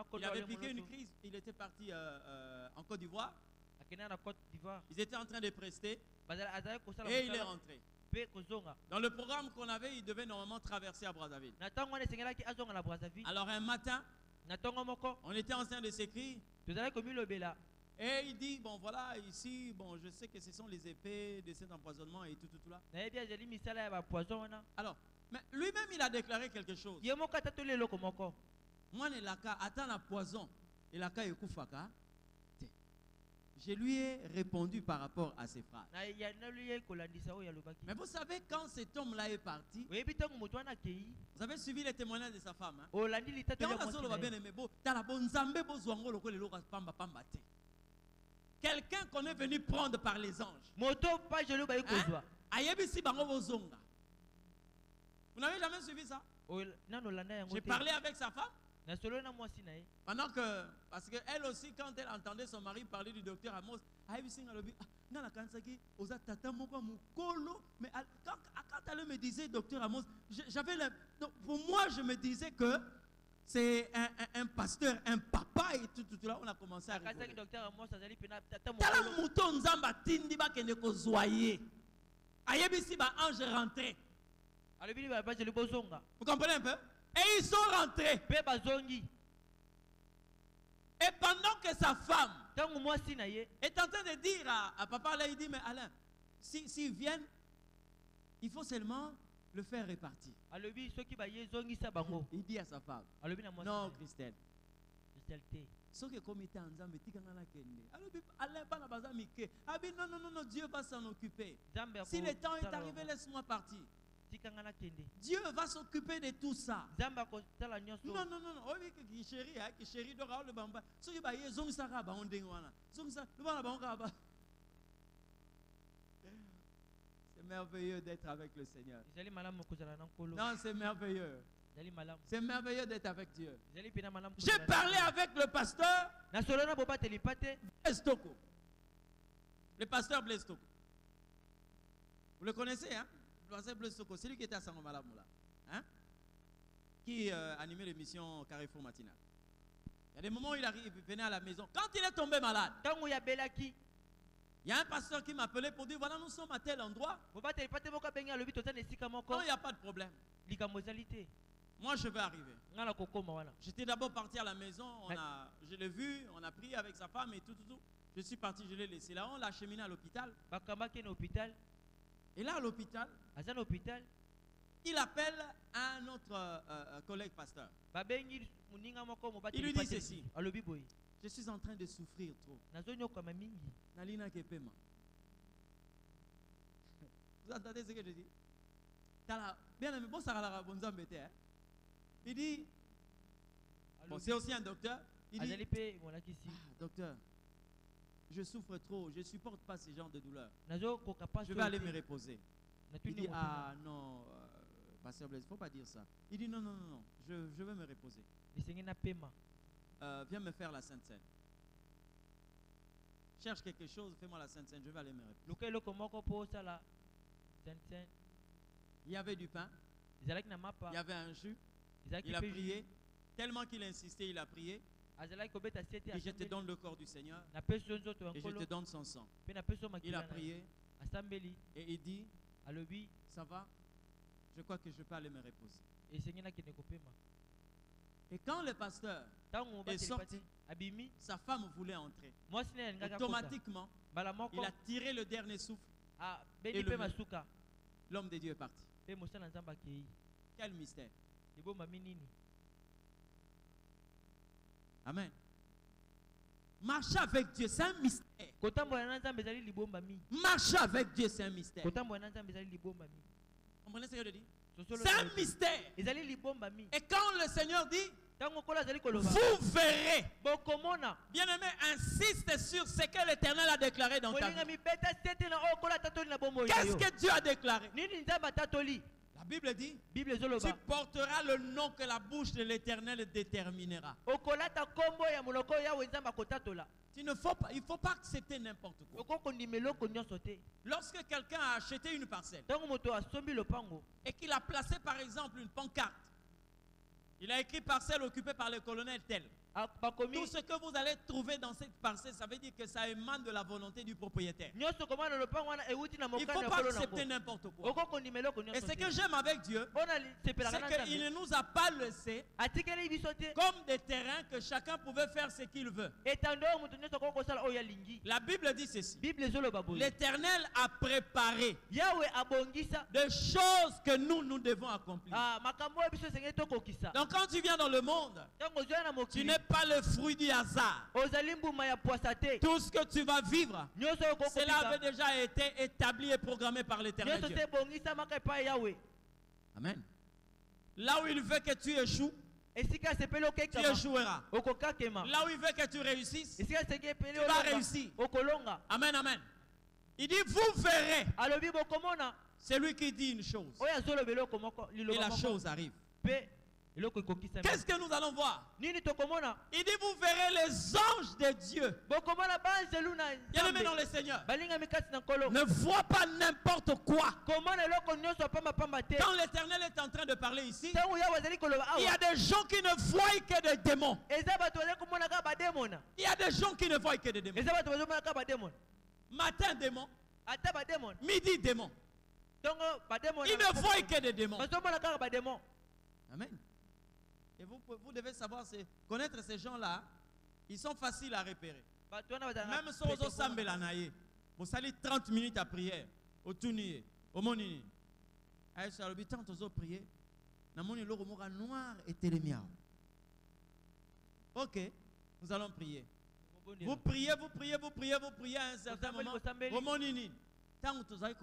S1: qu'il avait piqué une crise, il était parti en Côte d'Ivoire. Ils étaient en train de prester. Et il est rentré. Dans le programme qu'on avait, il devait normalement traverser à Brazzaville. Alors un matin, on était en train de s'écrire. Et il dit, bon voilà, ici, bon je sais que ce sont les effets de cet empoisonnement et tout là. Alors, mais lui-même il a déclaré quelque chose. Moi, il a atteint la poison. Il a kufaka. Je lui ai répondu par rapport à ces phrases. Mais vous savez, quand cet homme-là est parti, vous avez suivi les témoignages de sa femme. Quelqu'un qu'on est venu prendre par les anges. Vous n'avez jamais suivi ça? J'ai parlé avec sa femme. Pendant que, parce qu'elle aussi, quand elle entendait son mari parler du docteur Amos, mais quand elle me disait docteur Amos, pour moi je me disais que c'est un pasteur, un papa et tout là, on a commencé à rigoler. Vous comprenez un peu? Et ils sont rentrés. Et pendant que sa femme est en train de dire à papa, là, il dit, mais Alain, s'ils viennent, il faut seulement le faire répartir. Il dit à sa femme, non, Christelle. Ce qui est comme était en Zambie, non, Dieu va s'en occuper. Si le temps est arrivé, laisse-moi partir. Dieu va s'occuper de tout ça. Non. C'est merveilleux d'être avec le Seigneur. Non, c'est merveilleux. C'est merveilleux d'être avec Dieu. J'ai parlé avec le pasteur Blaise Toko. Le pasteur Blaise Toko. Vous le connaissez, hein? C'est lui qui était à Sangomala Moula, hein? Qui animait l'émission Carrefour Matinal. Il y a des moments où il venait à la maison. Quand il est tombé malade, il y a un pasteur qui m'appelait pour dire voilà, nous sommes à tel endroit. Non, il n'y a pas de problème. Moi, je vais arriver. J'étais d'abord parti à la maison. Je l'ai vu, on a pris avec sa femme et tout. Je suis parti, je l'ai laissé là. On l'a acheminé à l'hôpital. Et là, à l'hôpital, il appelle un autre collègue pasteur. Il lui dit ceci. Je suis en train de souffrir trop. Nalina Kepema. Vous entendez ce que je dis? Bien aimé, bon, ça va il dit, bon, c'est aussi un docteur. Il dit, docteur, je souffre trop, je ne supporte pas ce genre de douleur. Je vais aller me reposer. Il dit, ah non, pasteur Blaise, il ne faut pas dire ça. Il dit, non, je vais me reposer. Viens me faire la Sainte Seine. Cherche quelque chose, fais-moi la Sainte Seine, je vais aller me reposer. Il y avait du pain, il y avait un jus, il a prié. Tellement qu'il a insisté, il a prié. Et je te donne le corps du Seigneur et je te donne son sang. Il a prié et il dit, ça va, je crois que je peux aller me reposer. Et quand le pasteur est sorti, sa femme voulait entrer. Automatiquement, il a tiré le dernier souffle et l'homme de Dieu est parti. Quel mystère. Amen. Marcher avec Dieu, c'est un mystère. Marcher avec Dieu, c'est un mystère. Comprenez ce que je dis? C'est un mystère. Et quand le Seigneur dit, vous verrez. Bien-aimé, insiste sur ce que l'Éternel a déclaré dans ta vie. Qu'est-ce que Dieu a déclaré? La Bible dit, tu porteras le nom que la bouche de l'Éternel déterminera. Il ne faut pas accepter n'importe quoi. Lorsque quelqu'un a acheté une parcelle et qu'il a placé par exemple une pancarte, il a écrit parcelle occupée par le colonel tel. Tout ce que vous allez trouver dans cette parcelle, ça veut dire que ça émane de la volonté du propriétaire. Il ne faut pas accepter n'importe quoi. Et ce que j'aime avec Dieu, c'est qu'il ne nous a pas laissé comme des terrains que chacun pouvait faire ce qu'il veut. La Bible dit ceci. L'Éternel a préparé des choses que nous devons accomplir. Donc quand tu viens dans le monde, tu n'es pas le fruit du hasard. Tout ce que tu vas vivre, cela avait déjà été établi et programmé par l'Éternel Dieu. Amen. Là où il veut que tu échoues, tu échoueras. Là où il veut que tu réussisses, tu vas réussir. Amen, amen. Il dit, vous verrez. C'est lui qui dit une chose. Et la chose arrive. Qu'est-ce que nous allons voir? Il dit, vous verrez les anges de Dieu. Bien-aimés dans le Seigneur, ne vois pas n'importe quoi. Quand l'Éternel est en train de parler ici, il y a des gens qui ne voient que des démons. Il y a des gens qui ne voient que des démons. Matin, démon. Midi, démon. Ils ne voient que des démons. Amen. Et vous devez savoir, connaître ces gens-là, ils sont faciles à repérer. Même si vous avez 30 minutes à prière, au tournier, au monini. Tant vous prier, noir et télémiao. Ok, nous allons prier. Vous priez à un certain moment. Au monini. Tant vous avez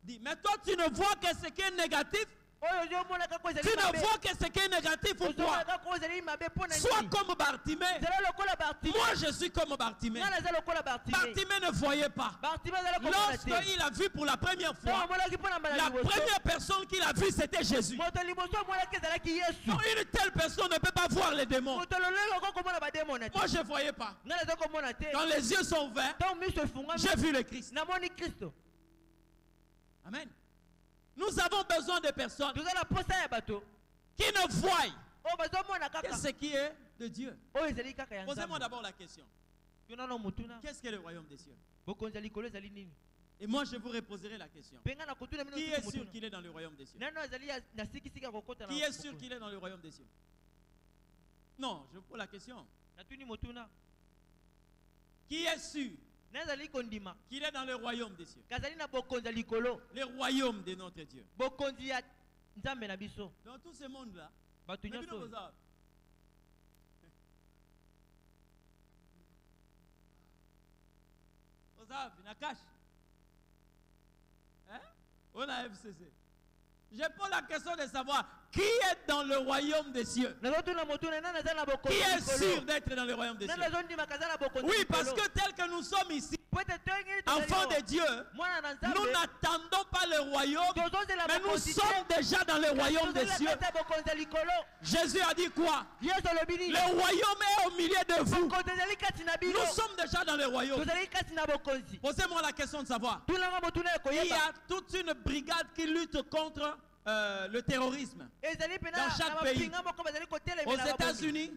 S1: dit, mais toi tu ne vois que ce qui est négatif. Tu ne vois que ce qui est négatif ou quoi? Sois comme Bartimée. Moi je suis comme Bartimée. Bartimée ne voyait pas. Lorsqu'il a vu pour la première fois, la première personne qu'il a vue c'était Jésus. Donc une telle personne ne peut pas voir les démons. Moi je ne voyais pas. Quand les yeux sont ouverts, j'ai vu le Christ. Amen. Nous avons besoin de personnes qui ne voient que ce qui est de Dieu. Posez-moi d'abord la question. Qu'est-ce que le royaume des cieux? Et moi je vous reposerai la question. Qui est sûr qu'il est dans le royaume des cieux? Qui est sûr qu'il est dans le royaume des cieux? Non, je vous pose la question. Qui est sûr qu'il est dans le royaume des cieux? Le royaume de notre Dieu. Dans tout ce monde-là, ça, il y a cash. Hein? On a FCC. Je pose la question de savoir qui est dans le royaume des cieux. Qui est sûr d'être dans le royaume des cieux? Oui, parce que tel que nous sommes ici, enfants de Dieu, nous n'attendons pas le royaume, mais nous sommes déjà dans le royaume des cieux. Jésus a dit quoi? Le royaume est au milieu de vous. Nous sommes déjà dans le royaume. Posez-moi la question de savoir. Il y a toute une brigade qui lutte contre le terrorisme dans chaque pays. Aux États-Unis,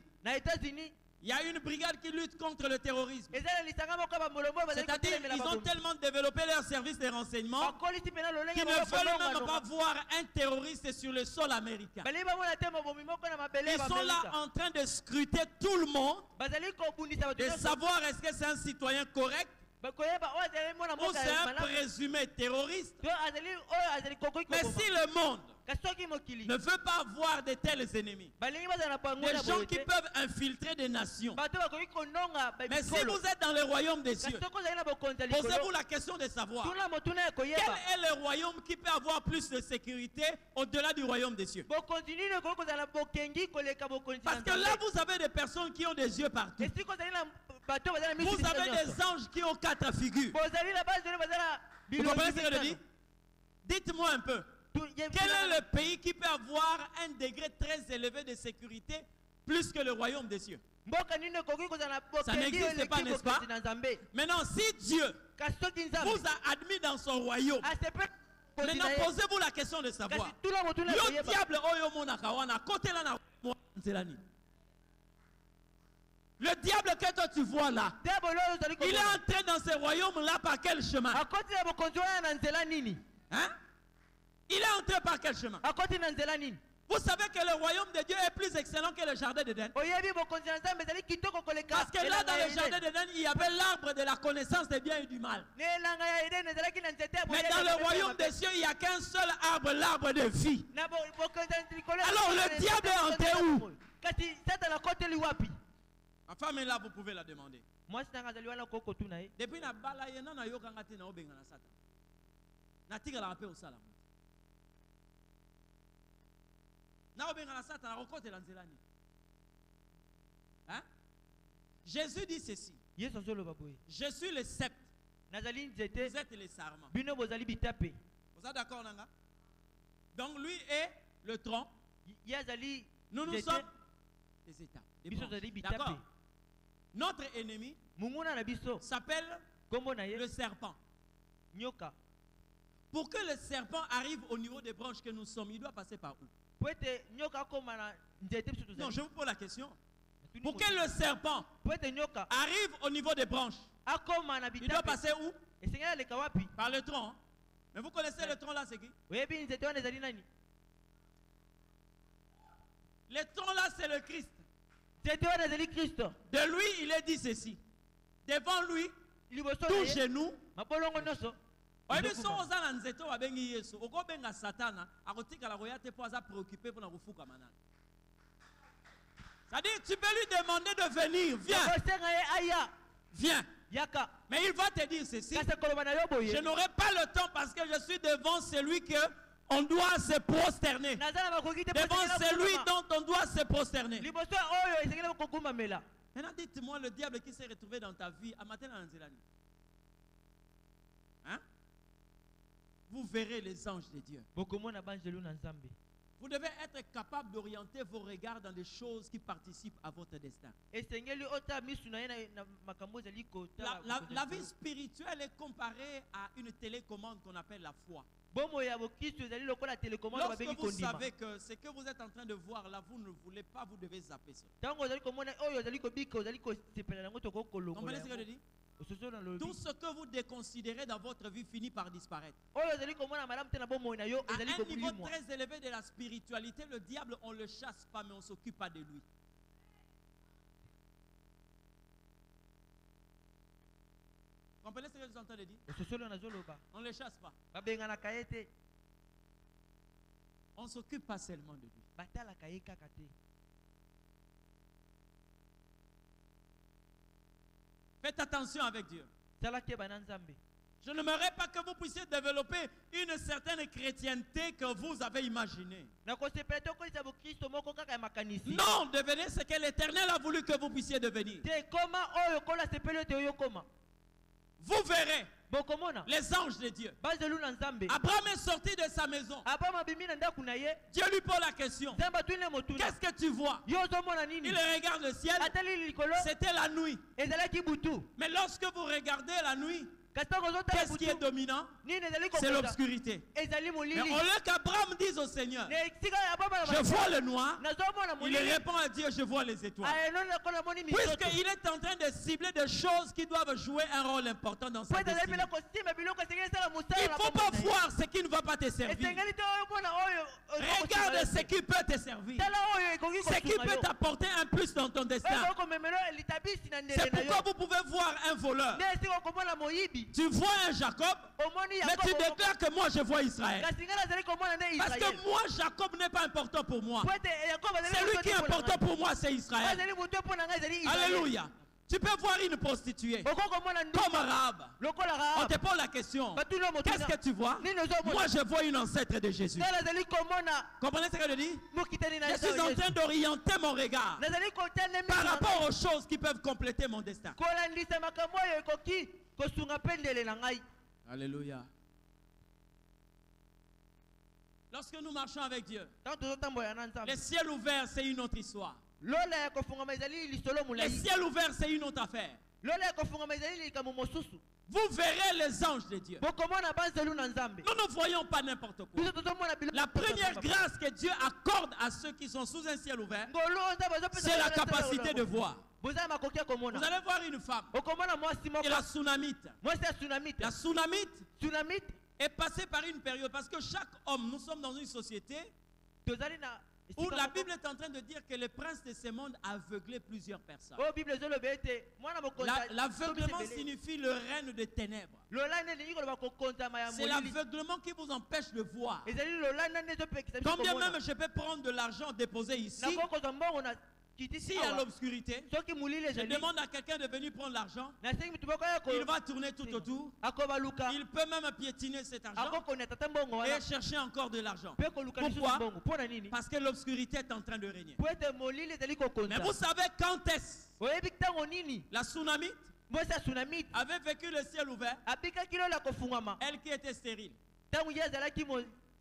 S1: il y a une brigade qui lutte contre le terrorisme. C'est-à-dire qu'ils ont tellement développé leur service de renseignement qu'ils ne veulent même pas voir un terroriste sur le sol américain. Ils sont là en train de scruter tout le monde, de savoir est-ce que c'est un citoyen correct ou c'est un présumé terroriste. Mais si le monde ne veut pas avoir de tels ennemis, des gens qui peuvent infiltrer des nations, mais si vous êtes dans le royaume des cieux, posez-vous la question de savoir quel est le royaume qui peut avoir plus de sécurité au-delà du royaume des cieux. Parce que là vous avez des personnes qui ont des yeux partout. Vous avez des anges qui ont 4 figures. Vous comprenez ce que je dis? Dites-moi un peu. Quel est le pays qui peut avoir un degré très élevé de sécurité plus que le royaume des cieux? Ça n'existe pas, n'est-ce pas? Maintenant, si Dieu vous a admis dans son royaume, maintenant posez-vous la question de savoir. Le diable, le diable que toi tu vois là, il est entré dans ce royaume-là par quel chemin? Hein? Il est entré par quel chemin? Vous savez que le royaume de Dieu est plus excellent que le jardin d'Éden. Parce que là, dans le jardin d'Éden, il y avait l'arbre de la connaissance des biens et du mal. Mais dans le royaume des cieux, il n'y a qu'un seul arbre, l'arbre de vie. Alors le diable est entré où? Ma femme est là, vous pouvez la demander. Depuis la balaye, non, na yoka ngati na obenga na satan. Na tika la rappel au salam. Na obenga na satan, na rokote la nzelani. Hein? Jésus dit ceci. Je suis le sceptre. Vous êtes les sarments. Vous êtes d'accord, Nanga? Donc lui est le tronc. Nous sommes les étapes. D'accord? Notre ennemi s'appelle le serpent. Pour que le serpent arrive au niveau des branches que nous sommes, il doit passer par où? Non, je vous pose la question. Pour que le serpent arrive au niveau des branches, il doit passer où? Par le tronc. Hein? Mais vous connaissez le tronc là, c'est qui? Le tronc là, c'est le Christ. De lui, il est dit ceci. Devant lui, tout genou. C'est-à-dire, tu peux lui demander de venir. Viens. Viens. Mais il va te dire ceci. Je n'aurai pas le temps parce que je suis devant celui que on doit se prosterner. Devant celui dont on doit se prosterner. Maintenant, dites-moi le diable qui s'est retrouvé dans ta vie à matin en Zélanie. Hein? Vous verrez les anges de Dieu. Vous devez être capable d'orienter vos regards dans des choses qui participent à votre destin. La vie spirituelle est comparée à une télécommande qu'on appelle la foi. Lorsque vous savez que ce que vous êtes en train de voir là, vous ne voulez pas, vous devez zapper ça. Comprenez ce que je dis? Tout ce que vous déconsidérez dans votre vie finit par disparaître. À un niveau très élevé de la spiritualité, le diable, on ne le chasse pas, mais on ne s'occupe pas de lui. Comprenez ce que je suis en train de dire? On ne le chasse pas. On ne s'occupe pas seulement de lui. Faites attention avec Dieu. Je n'aimerais pas que vous puissiez développer une certaine chrétienté que vous avez imaginée. Non, devenez ce que l'Éternel a voulu que vous puissiez devenir. Vous verrez les anges de Dieu. Abraham est sorti de sa maison. Dieu lui pose la question. Qu'est-ce que tu vois? Il regarde le ciel. C'était la nuit. Mais lorsque vous regardez la nuit, qu'est-ce qui est dominant? C'est l'obscurité. Mais au lieu qu'Abraham dise au Seigneur, je vois le noir, il répond à Dieu, je vois les étoiles. Puisqu'il est en train de cibler des choses qui doivent jouer un rôle important dans sa destinée. Il ne faut pas voir ce qui ne va pas te servir. Regarde ce qui peut te servir. Ce qui peut t'apporter un plus dans ton destin. C'est pourquoi vous pouvez voir un voleur. Tu vois un Jacob, mais tu déclares que moi je vois Israël. Parce que moi, Jacob n'est pas important pour moi. Celui qui est important pour moi, c'est Israël. Alléluia. Tu peux voir une prostituée comme Rahab. On te pose la question. Qu'est-ce que tu vois? Moi, je vois une ancêtre de Jésus. Comprenez ce que je dis? Je suis en train d'orienter mon regard par rapport aux choses qui peuvent compléter mon destin. Alléluia. Lorsque nous marchons avec Dieu, les ciels ouverts, c'est une autre histoire. Les ciels ouverts, c'est une autre affaire. Vous verrez les anges de Dieu. Nous ne voyons pas n'importe quoi. La première grâce que Dieu accorde à ceux qui sont sous un ciel ouvert, c'est la capacité de voir. Vous allez voir une femme, et la Sunamite. La Sunamite est passée par une période, parce que chaque homme, nous sommes dans une société où la Bible est en train de dire que le prince de ce monde a aveuglé plusieurs personnes. L'aveuglement signifie le règne des ténèbres. C'est l'aveuglement qui vous empêche de voir. Combien même je peux prendre de l'argent déposé ici, s'il y a l'obscurité, je demande à quelqu'un de venir prendre l'argent. Il va tourner tout autour. Il peut même piétiner cet argent et chercher encore de l'argent. Pourquoi? Parce que l'obscurité est en train de régner. Mais vous savez quand est-ce la Sunamite avait vécu le ciel ouvert, elle qui était stérile.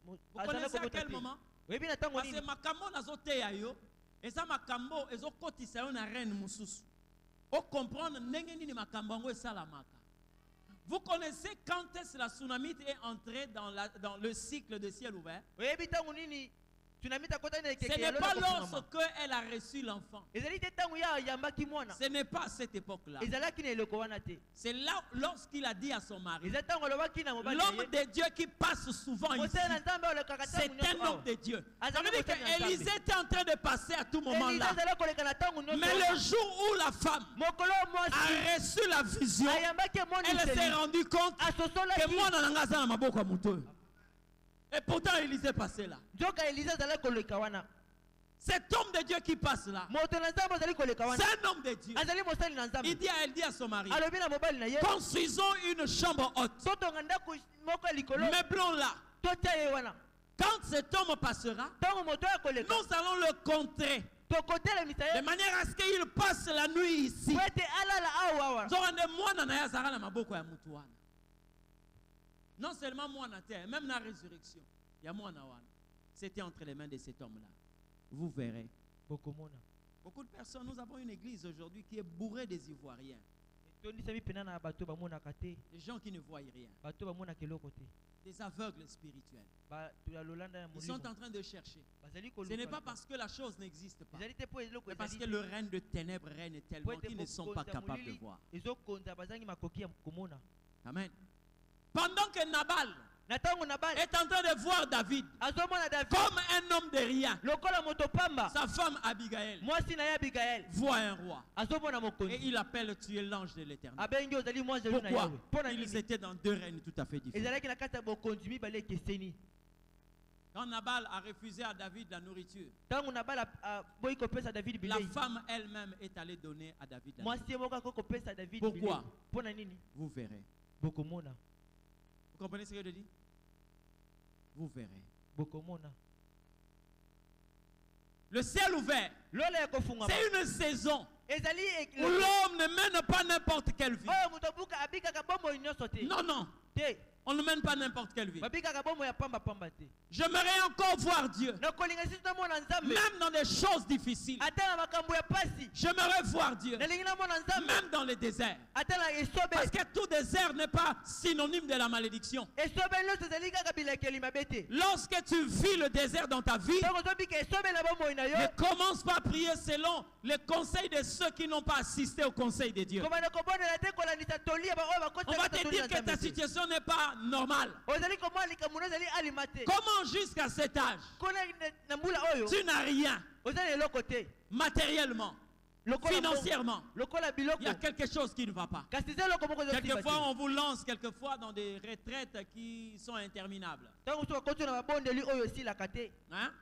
S1: Vous connaissez à quel moment? Parce que makambo nazoteya yo eza makambo ezokotisa yo na reine mususu. O comprendre ndenge nini makambo ngo esalamaka. Vous connaissez quand est-ce la Sunamite est entrée dans le cycle de ciel ouvert? Ce n'est pas lorsque elle a reçu l'enfant. Ce n'est pas à cette époque-là. C'est là lorsqu'il a dit à son mari, l'homme de Dieu qui passe souvent ici, c'est un homme de Dieu. Ça veut dire qu'Élisée était en train de passer à tout moment là. Mais le jour où la femme a reçu la vision, elle s'est rendue compte que moi, je suis et pourtant, Élisée passait là. Cet homme de Dieu qui passe là, c'est un homme de Dieu. Elle dit à son mari, construisons une chambre haute. Meublons-la. Quand cet homme passera, nous allons le contrer. De manière à ce qu'il passe la nuit ici. Non seulement moi na terre, même la résurrection. Il y a moi na wana. C'était entre les mains de cet homme-là. Vous verrez. Beaucoup de personnes, nous avons une église aujourd'hui qui est bourrée des Ivoiriens. Des gens qui ne voient rien. Des aveugles spirituels. Ils sont en train de chercher. Ce n'est pas parce que la chose n'existe pas. C'est parce que le règne de ténèbres règne tellement qu'ils ne sont pas capables de voir. Amen. Pendant que Nabal est en train de voir David comme un homme de rien, sa femme Abigail voit un roi et il appelle tuer l'ange de l'Éternel. Pourquoi? Ils étaient dans deux règnes tout à fait différents. Quand Nabal a refusé à David la nourriture,
S2: la
S1: femme elle-même est allée donner à David la nourriture. Pourquoi? Vous verrez. Vous comprenez ce que je dis? Vous verrez. Le ciel ouvert, c'est une saison où l'homme ne mène pas n'importe quelle vie. Non, non. On ne mène pas n'importe quelle vie. J'aimerais encore voir Dieu. Même dans des choses difficiles. J'aimerais voir Dieu. Même dans les déserts. Parce que tout désert n'est pas synonyme de la malédiction. Lorsque tu vis le désert dans ta vie, ne commence pas à prier selon les conseils de ceux qui n'ont pas assisté au conseil de Dieu. On va te dire que ta situation n'est pas normale. Comment jusqu'à cet âge tu n'as rien matériellement, financièrement? Il y a quelque chose qui ne va pas. Quelquefois on vous lance quelquefois dans des retraites qui sont interminables. Hein?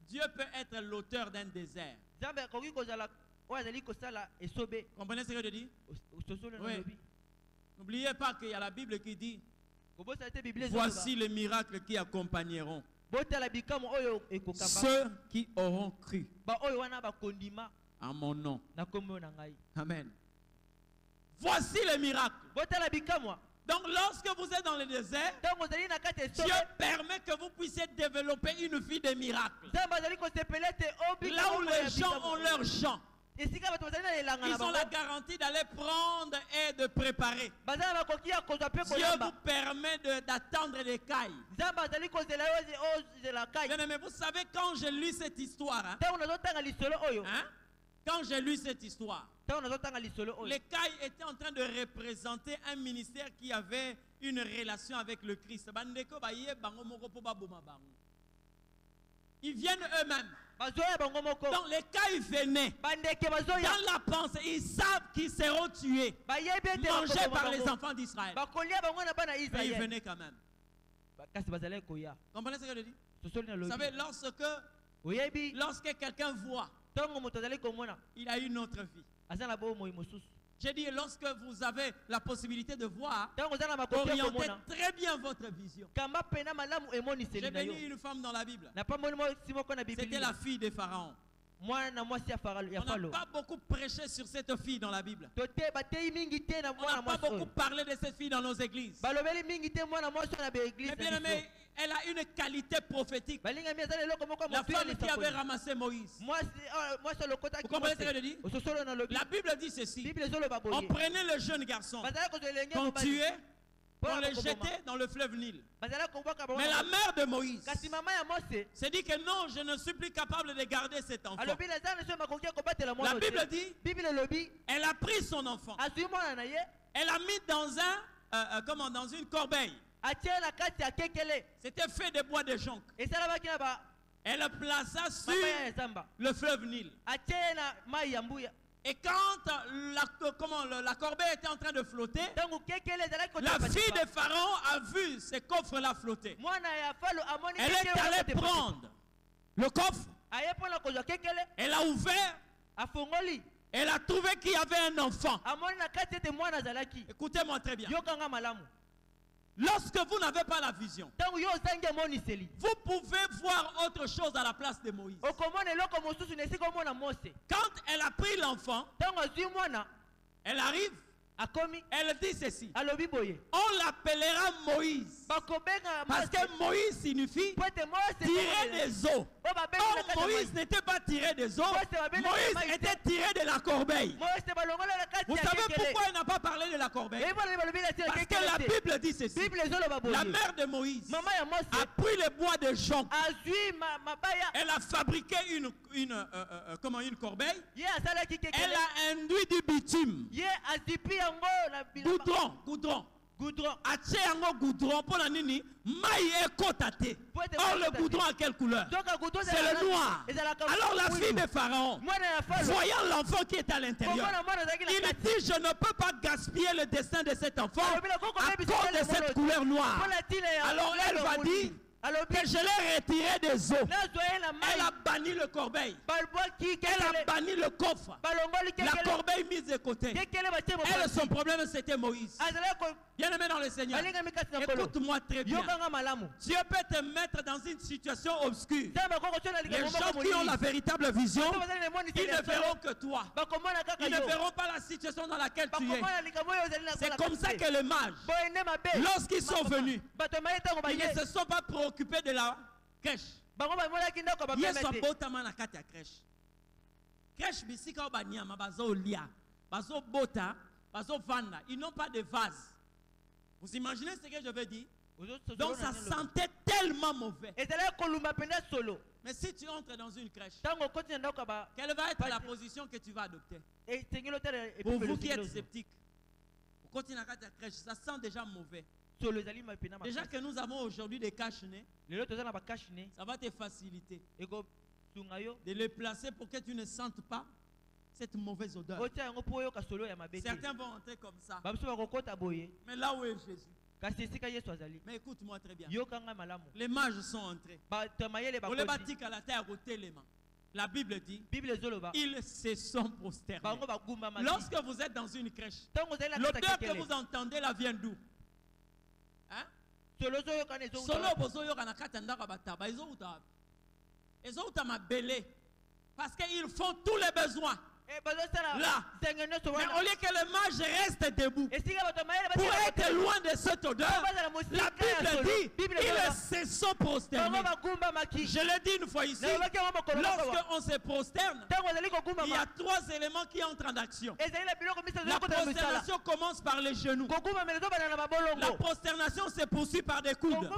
S1: Dieu peut être l'auteur d'un désert. Comprenez ce que je dis? Oui. N'oubliez pas qu'il y a la Bible qui dit: voici les miracles qui accompagneront ceux qui auront cru en mon nom. Amen. Voici les miracles. Donc lorsque vous êtes dans le désert, Dieu permet que vous puissiez développer une vie de miracles. Là où les gens ont leur champ, ils ont la garantie d'aller prendre et de préparer. Dieu vous permet d'attendre les cailles. Mais vous savez, quand j'ai lu cette histoire, quand j'ai lu cette histoire, les cailles étaient en train de représenter un ministère qui avait une relation avec le Christ. Ils viennent eux-mêmes. Donc les cailles venaient dans la pensée, ils savent qu'ils seront tués, mangés par les enfants d'Israël. Mais ils venaient quand même. Comprenez ce que je dis? Vous savez, lorsque quelqu'un voit, il a une autre vie. J'ai dit, lorsque vous avez la possibilité de voir, orientez très bien votre vision. J'ai béni une femme dans la Bible. C'était la fille de Pharaon. On n'a pas beaucoup prêché sur cette fille dans la Bible. On n'a pas beaucoup parlé de cette fille dans nos églises. Mais bien aimé, elle a une qualité prophétique. La femme qui avait ramassé Moïse. Vous comprenez ce que je dis? La Bible dit ceci: on prenait le jeune garçon, qu'on tuait, on le jetait dans le fleuve Nil. Mais la mère de Moïse s'est dit que non, je ne suis plus capable de garder cet enfant. La Bible dit, elle a pris son enfant, elle l'a mis dans une corbeille. C'était fait de bois de jonc. Elle le plaça sur le fleuve Nil. Et quand la corbeille était en train de flotter, la fille de Pharaon a vu ce coffre-là flotter. Elle est allée prendre le coffre, elle a ouvert, elle a trouvé qu'il y avait un enfant. Écoutez-moi très bien. Lorsque vous n'avez pas la vision, vous pouvez voir autre chose à la place de Moïse. Quand elle a pris l'enfant, elle arrive, elle dit ceci: on l'appellera Moïse, parce que Moïse signifie tirer des eaux. Or Moïse n'était pas tiré des eaux, Moïse était tiré de la corbeille. Vous savez pourquoi il n'a pas parlé de la corbeille? Parce que la Bible dit ceci: la mère de Moïse a pris les bois de jonc, elle a fabriqué une corbeille, elle a induit du bitume, goudron. Goudron pour la nini, maïe kotate. Or le goudron a quelle couleur? C'est le noir. Alors la fille de Pharaon, voyant l'enfant qui est à l'intérieur, il dit: je ne peux pas gaspiller le destin de cet enfant à cause de cette couleur noire. Alors elle va dire: que je l'ai retiré des eaux. Elle a banni le corbeil. Elle a banni le coffre. La corbeille mise de côté. Elle, son problème, c'était Moïse. Bien aimé dans le Seigneur, écoute-moi très bien. Dieu peut te mettre dans une situation obscure. Les gens qui ont la véritable vision, ils ne verront que toi. Ils ne verront pas la situation dans laquelle tu es. C'est comme ça que les mages, lorsqu'ils sont venus, ils ne se sont pas préoccupés de la crèche. Ils sont botamana na kati ya crèche. Crèche bisika obanyama bazo lia, bazo bota, bazo vanda. Ils n'ont pas de vase. Vous imaginez ce que je veux dire? Donc ça sentait tellement mauvais. Mais si tu entres dans une crèche, quelle va être la position que tu vas adopter? Pour vous qui êtes sceptiques, vous continuez à la crèche, ça sent déjà mauvais. Déjà que nous avons aujourd'hui des cache-nez, ça va te faciliter de les placer pour que tu ne sentes pas cette mauvaise odeur. Certains vont entrer comme ça. Mais là où est Jésus? Mais écoute-moi très bien. Les mages sont entrés. La Bible dit, ils se sont prosternés. Lorsque vous êtes dans une crèche, l'odeur que vous entendez là vient d'où? Hein? Parce qu'ils font tous les besoins. Là, mais au lieu que le mage reste debout pour être loin de cette odeur, la Bible dit ils se sont prosternés. Je l'ai dit une fois ici, lorsqu'on se prosterne, il y a trois éléments qui entrent en action. La prosternation commence par les genoux. La prosternation se poursuit par des coudes.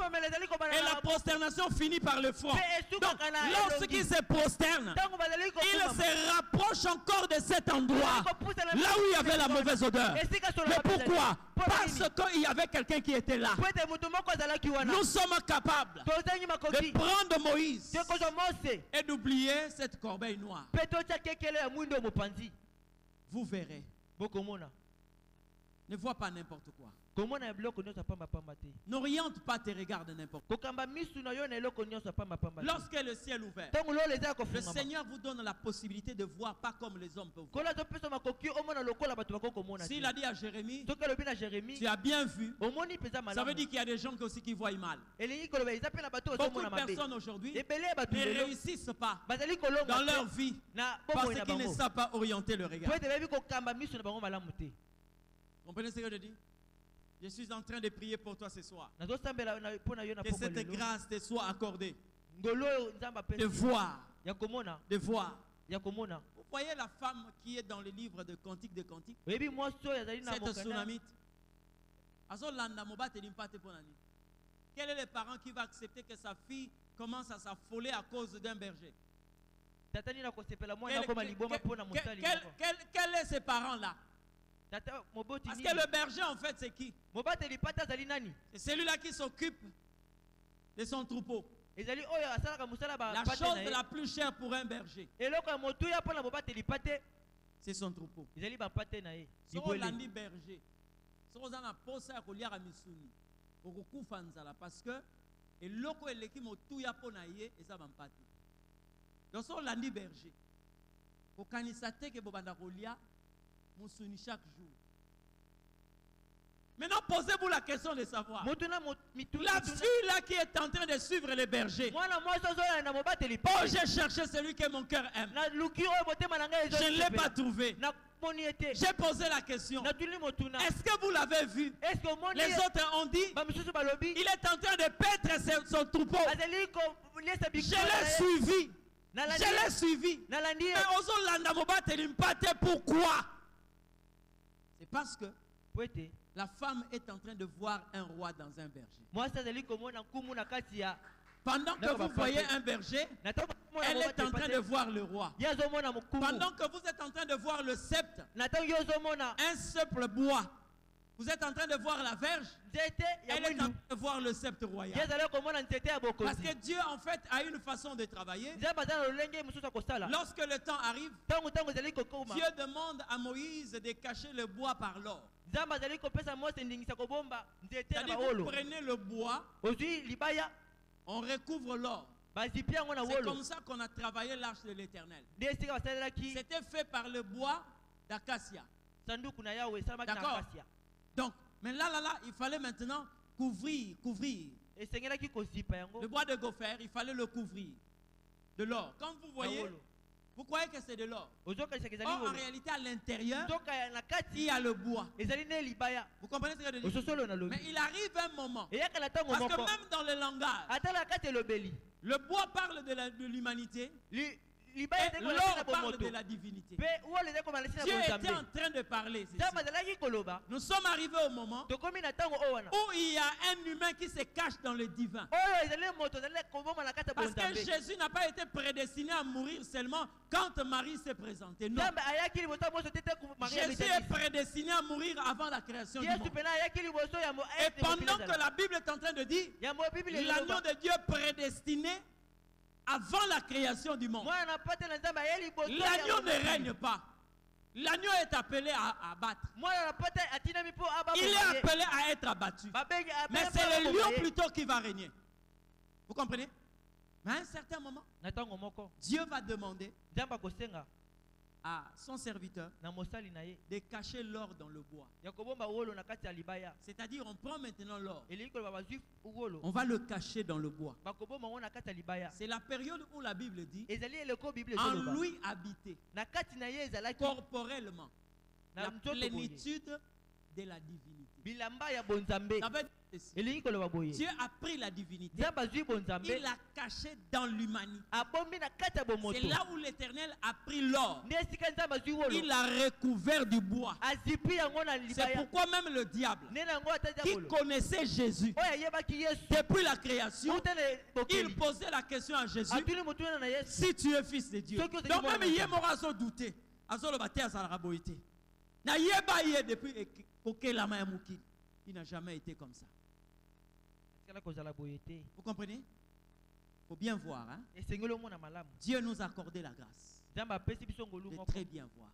S1: Et la prosternation finit par le front. Donc, lorsqu'ils se prosternent, ils se rapprochent encore de cet endroit, là où il y avait la mauvaise odeur. Mais pourquoi? Parce qu'il y avait quelqu'un qui était là. Nous sommes capables de prendre Moïse et d'oublier cette corbeille noire. Vous verrez. Ne vois pas n'importe quoi. N'oriente pas tes regards de n'importe quoi. Lorsque le ciel est ouvert, le Seigneur vous donne la possibilité de voir pas comme les hommes peuvent voir. S'il a dit à Jérémie, tu as bien vu, ça veut dire qu'il y a des gens aussi qui voient mal. Beaucoup de personnes aujourd'hui ne réussissent pas dans leur vie parce qu'ils ne savent pas orienter le regard. Comprenez ce que je dis? Je suis en train de prier pour toi ce soir. Que cette grâce te soit accordée. De voir. De voir. Vous voyez la femme qui est dans le livre de Cantique des Cantiques? Cette tsunamite. Quel est le parent qui va accepter que sa fille commence à s'affoler à cause d'un berger? Quel est ce parent-là? Parce que le berger, en fait, c'est qui? C'est celui-là qui s'occupe de son troupeau. La chose la plus chère pour un berger, c'est son troupeau. Parce que chaque jour. Maintenant, posez-vous la question de savoir. La fille là qui est en train de suivre les bergers. Oh, j'ai cherché celui que mon cœur aime. Je ne l'ai pas trouvé. J'ai posé la question. Est-ce que vous l'avez vu? Les autres ont dit il est en train de paître son troupeau. Je l'ai suivi. Je l'ai suivi. Mais pourquoi? C'est parce que la femme est en train de voir un roi dans un berger. Pendant que vous voyez un berger, elle est en train de voir le roi. Pendant que vous êtes en train de voir le sceptre, un sceptre bois, vous êtes en train de voir la verge, elle est en train de voir le sceptre royal. Parce que Dieu, en fait, a une façon de travailler. Lorsque le temps arrive, Dieu demande à Moïse de cacher le bois par l'or. C'est-à-dire, vous prenez le bois On recouvre l'or. C'est comme ça qu'on a travaillé l'arche de l'Éternel. C'était fait par le bois d'acacia. D'accord. Donc, mais là, il fallait maintenant couvrir. Le bois de gopher, il fallait le couvrir de l'or. Quand vous voyez, vous croyez que c'est de l'or. Or, en réalité, à l'intérieur, il y a le bois. Vous comprenez ce que je veux dire? Mais il arrive un moment. Parce que même dans le langage, le bois parle de l'humanité. Et l'or parle de la divinité. Dieu était en train de parler. Nous sommes arrivés au moment où il y a un humain qui se cache dans le divin. Parce que Jésus n'a pas été prédestiné à mourir seulement quand Marie s'est présentée. Non. Jésus est prédestiné à mourir avant la création du monde. Et pendant que la Bible est en train de dire l'agneau de Dieu prédestiné avant la création du monde. L'agneau ne règne pas. L'agneau est appelé à abattre. Il est appelé à être abattu. Mais c'est le lion plutôt qui va régner. Vous comprenez? Mais à un certain moment, Dieu va demander à son serviteur de cacher l'or dans le bois. C'est-à-dire, on prend maintenant l'or, on va le cacher dans le bois. C'est la période où la Bible dit en lui habiter corporellement la plénitude de la divinité. Dieu a pris la divinité, il l'a caché dans l'humanité. C'est là où l'Éternel a pris l'or, il l'a recouvert du bois. C'est pourquoi même le diable, qui connaissait Jésus depuis la création, il posait la question à Jésus: si tu es fils de Dieu. Donc même il y a un douté. Il n'a jamais été comme ça. Vous comprenez? Il faut bien voir. Hein? Dieu nous a accordé la grâce de très bien voir.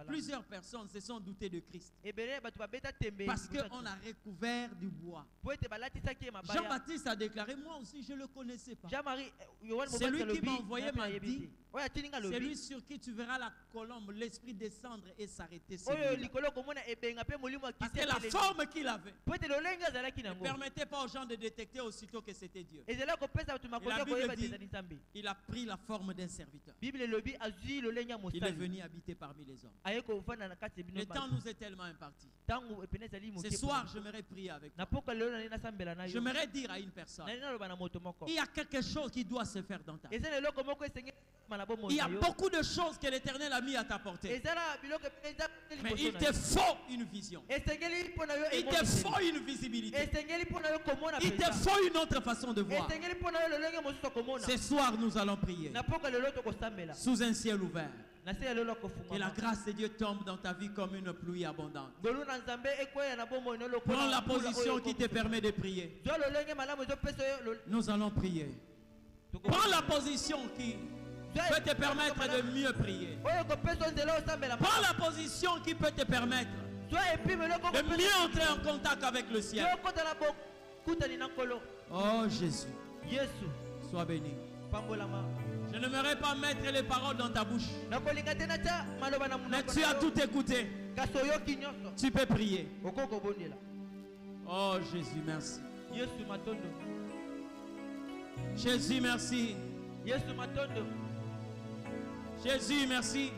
S1: Plusieurs personnes se sont doutées de Christ parce qu'on a recouvert du bois. Jean-Baptiste a déclaré: moi aussi je ne le connaissais pas. Celui qui m'a envoyé m'a dit: c'est lui sur qui tu verras la colombe, l'esprit descendre et s'arrêter. Parce que la forme qu'il avait ne permettait pas aux gens de détecter aussitôt que c'était Dieu. Et la Bible dit: il a pris la forme d'un serviteur. Il est venu habiter parmi les hommes. Le temps nous est tellement imparti. Ce soir, j'aimerais prier avec vous. J'aimerais dire à une personne: il y a quelque chose qui doit se faire dans ta vie. Il y a beaucoup de choses que l'Éternel a mis à ta portée. Mais il te faut une vision. Il te faut une visibilité. Il te faut une autre façon de voir. Ce soir, nous allons prier sous un ciel ouvert. Que la grâce de Dieu tombe dans ta vie comme une pluie abondante. Prends la position qui te permet de prier. Nous allons prier. Prends la position qui peut te permettre de mieux prier. Prends la position qui peut te permettre de mieux entrer en contact avec le ciel. Oh Jésus, sois béni. Je n'aimerais pas mettre les paroles dans ta bouche, mais tu as tout écouté. Tu peux prier. Oh Jésus, merci. Jésus, merci. Jésus, merci.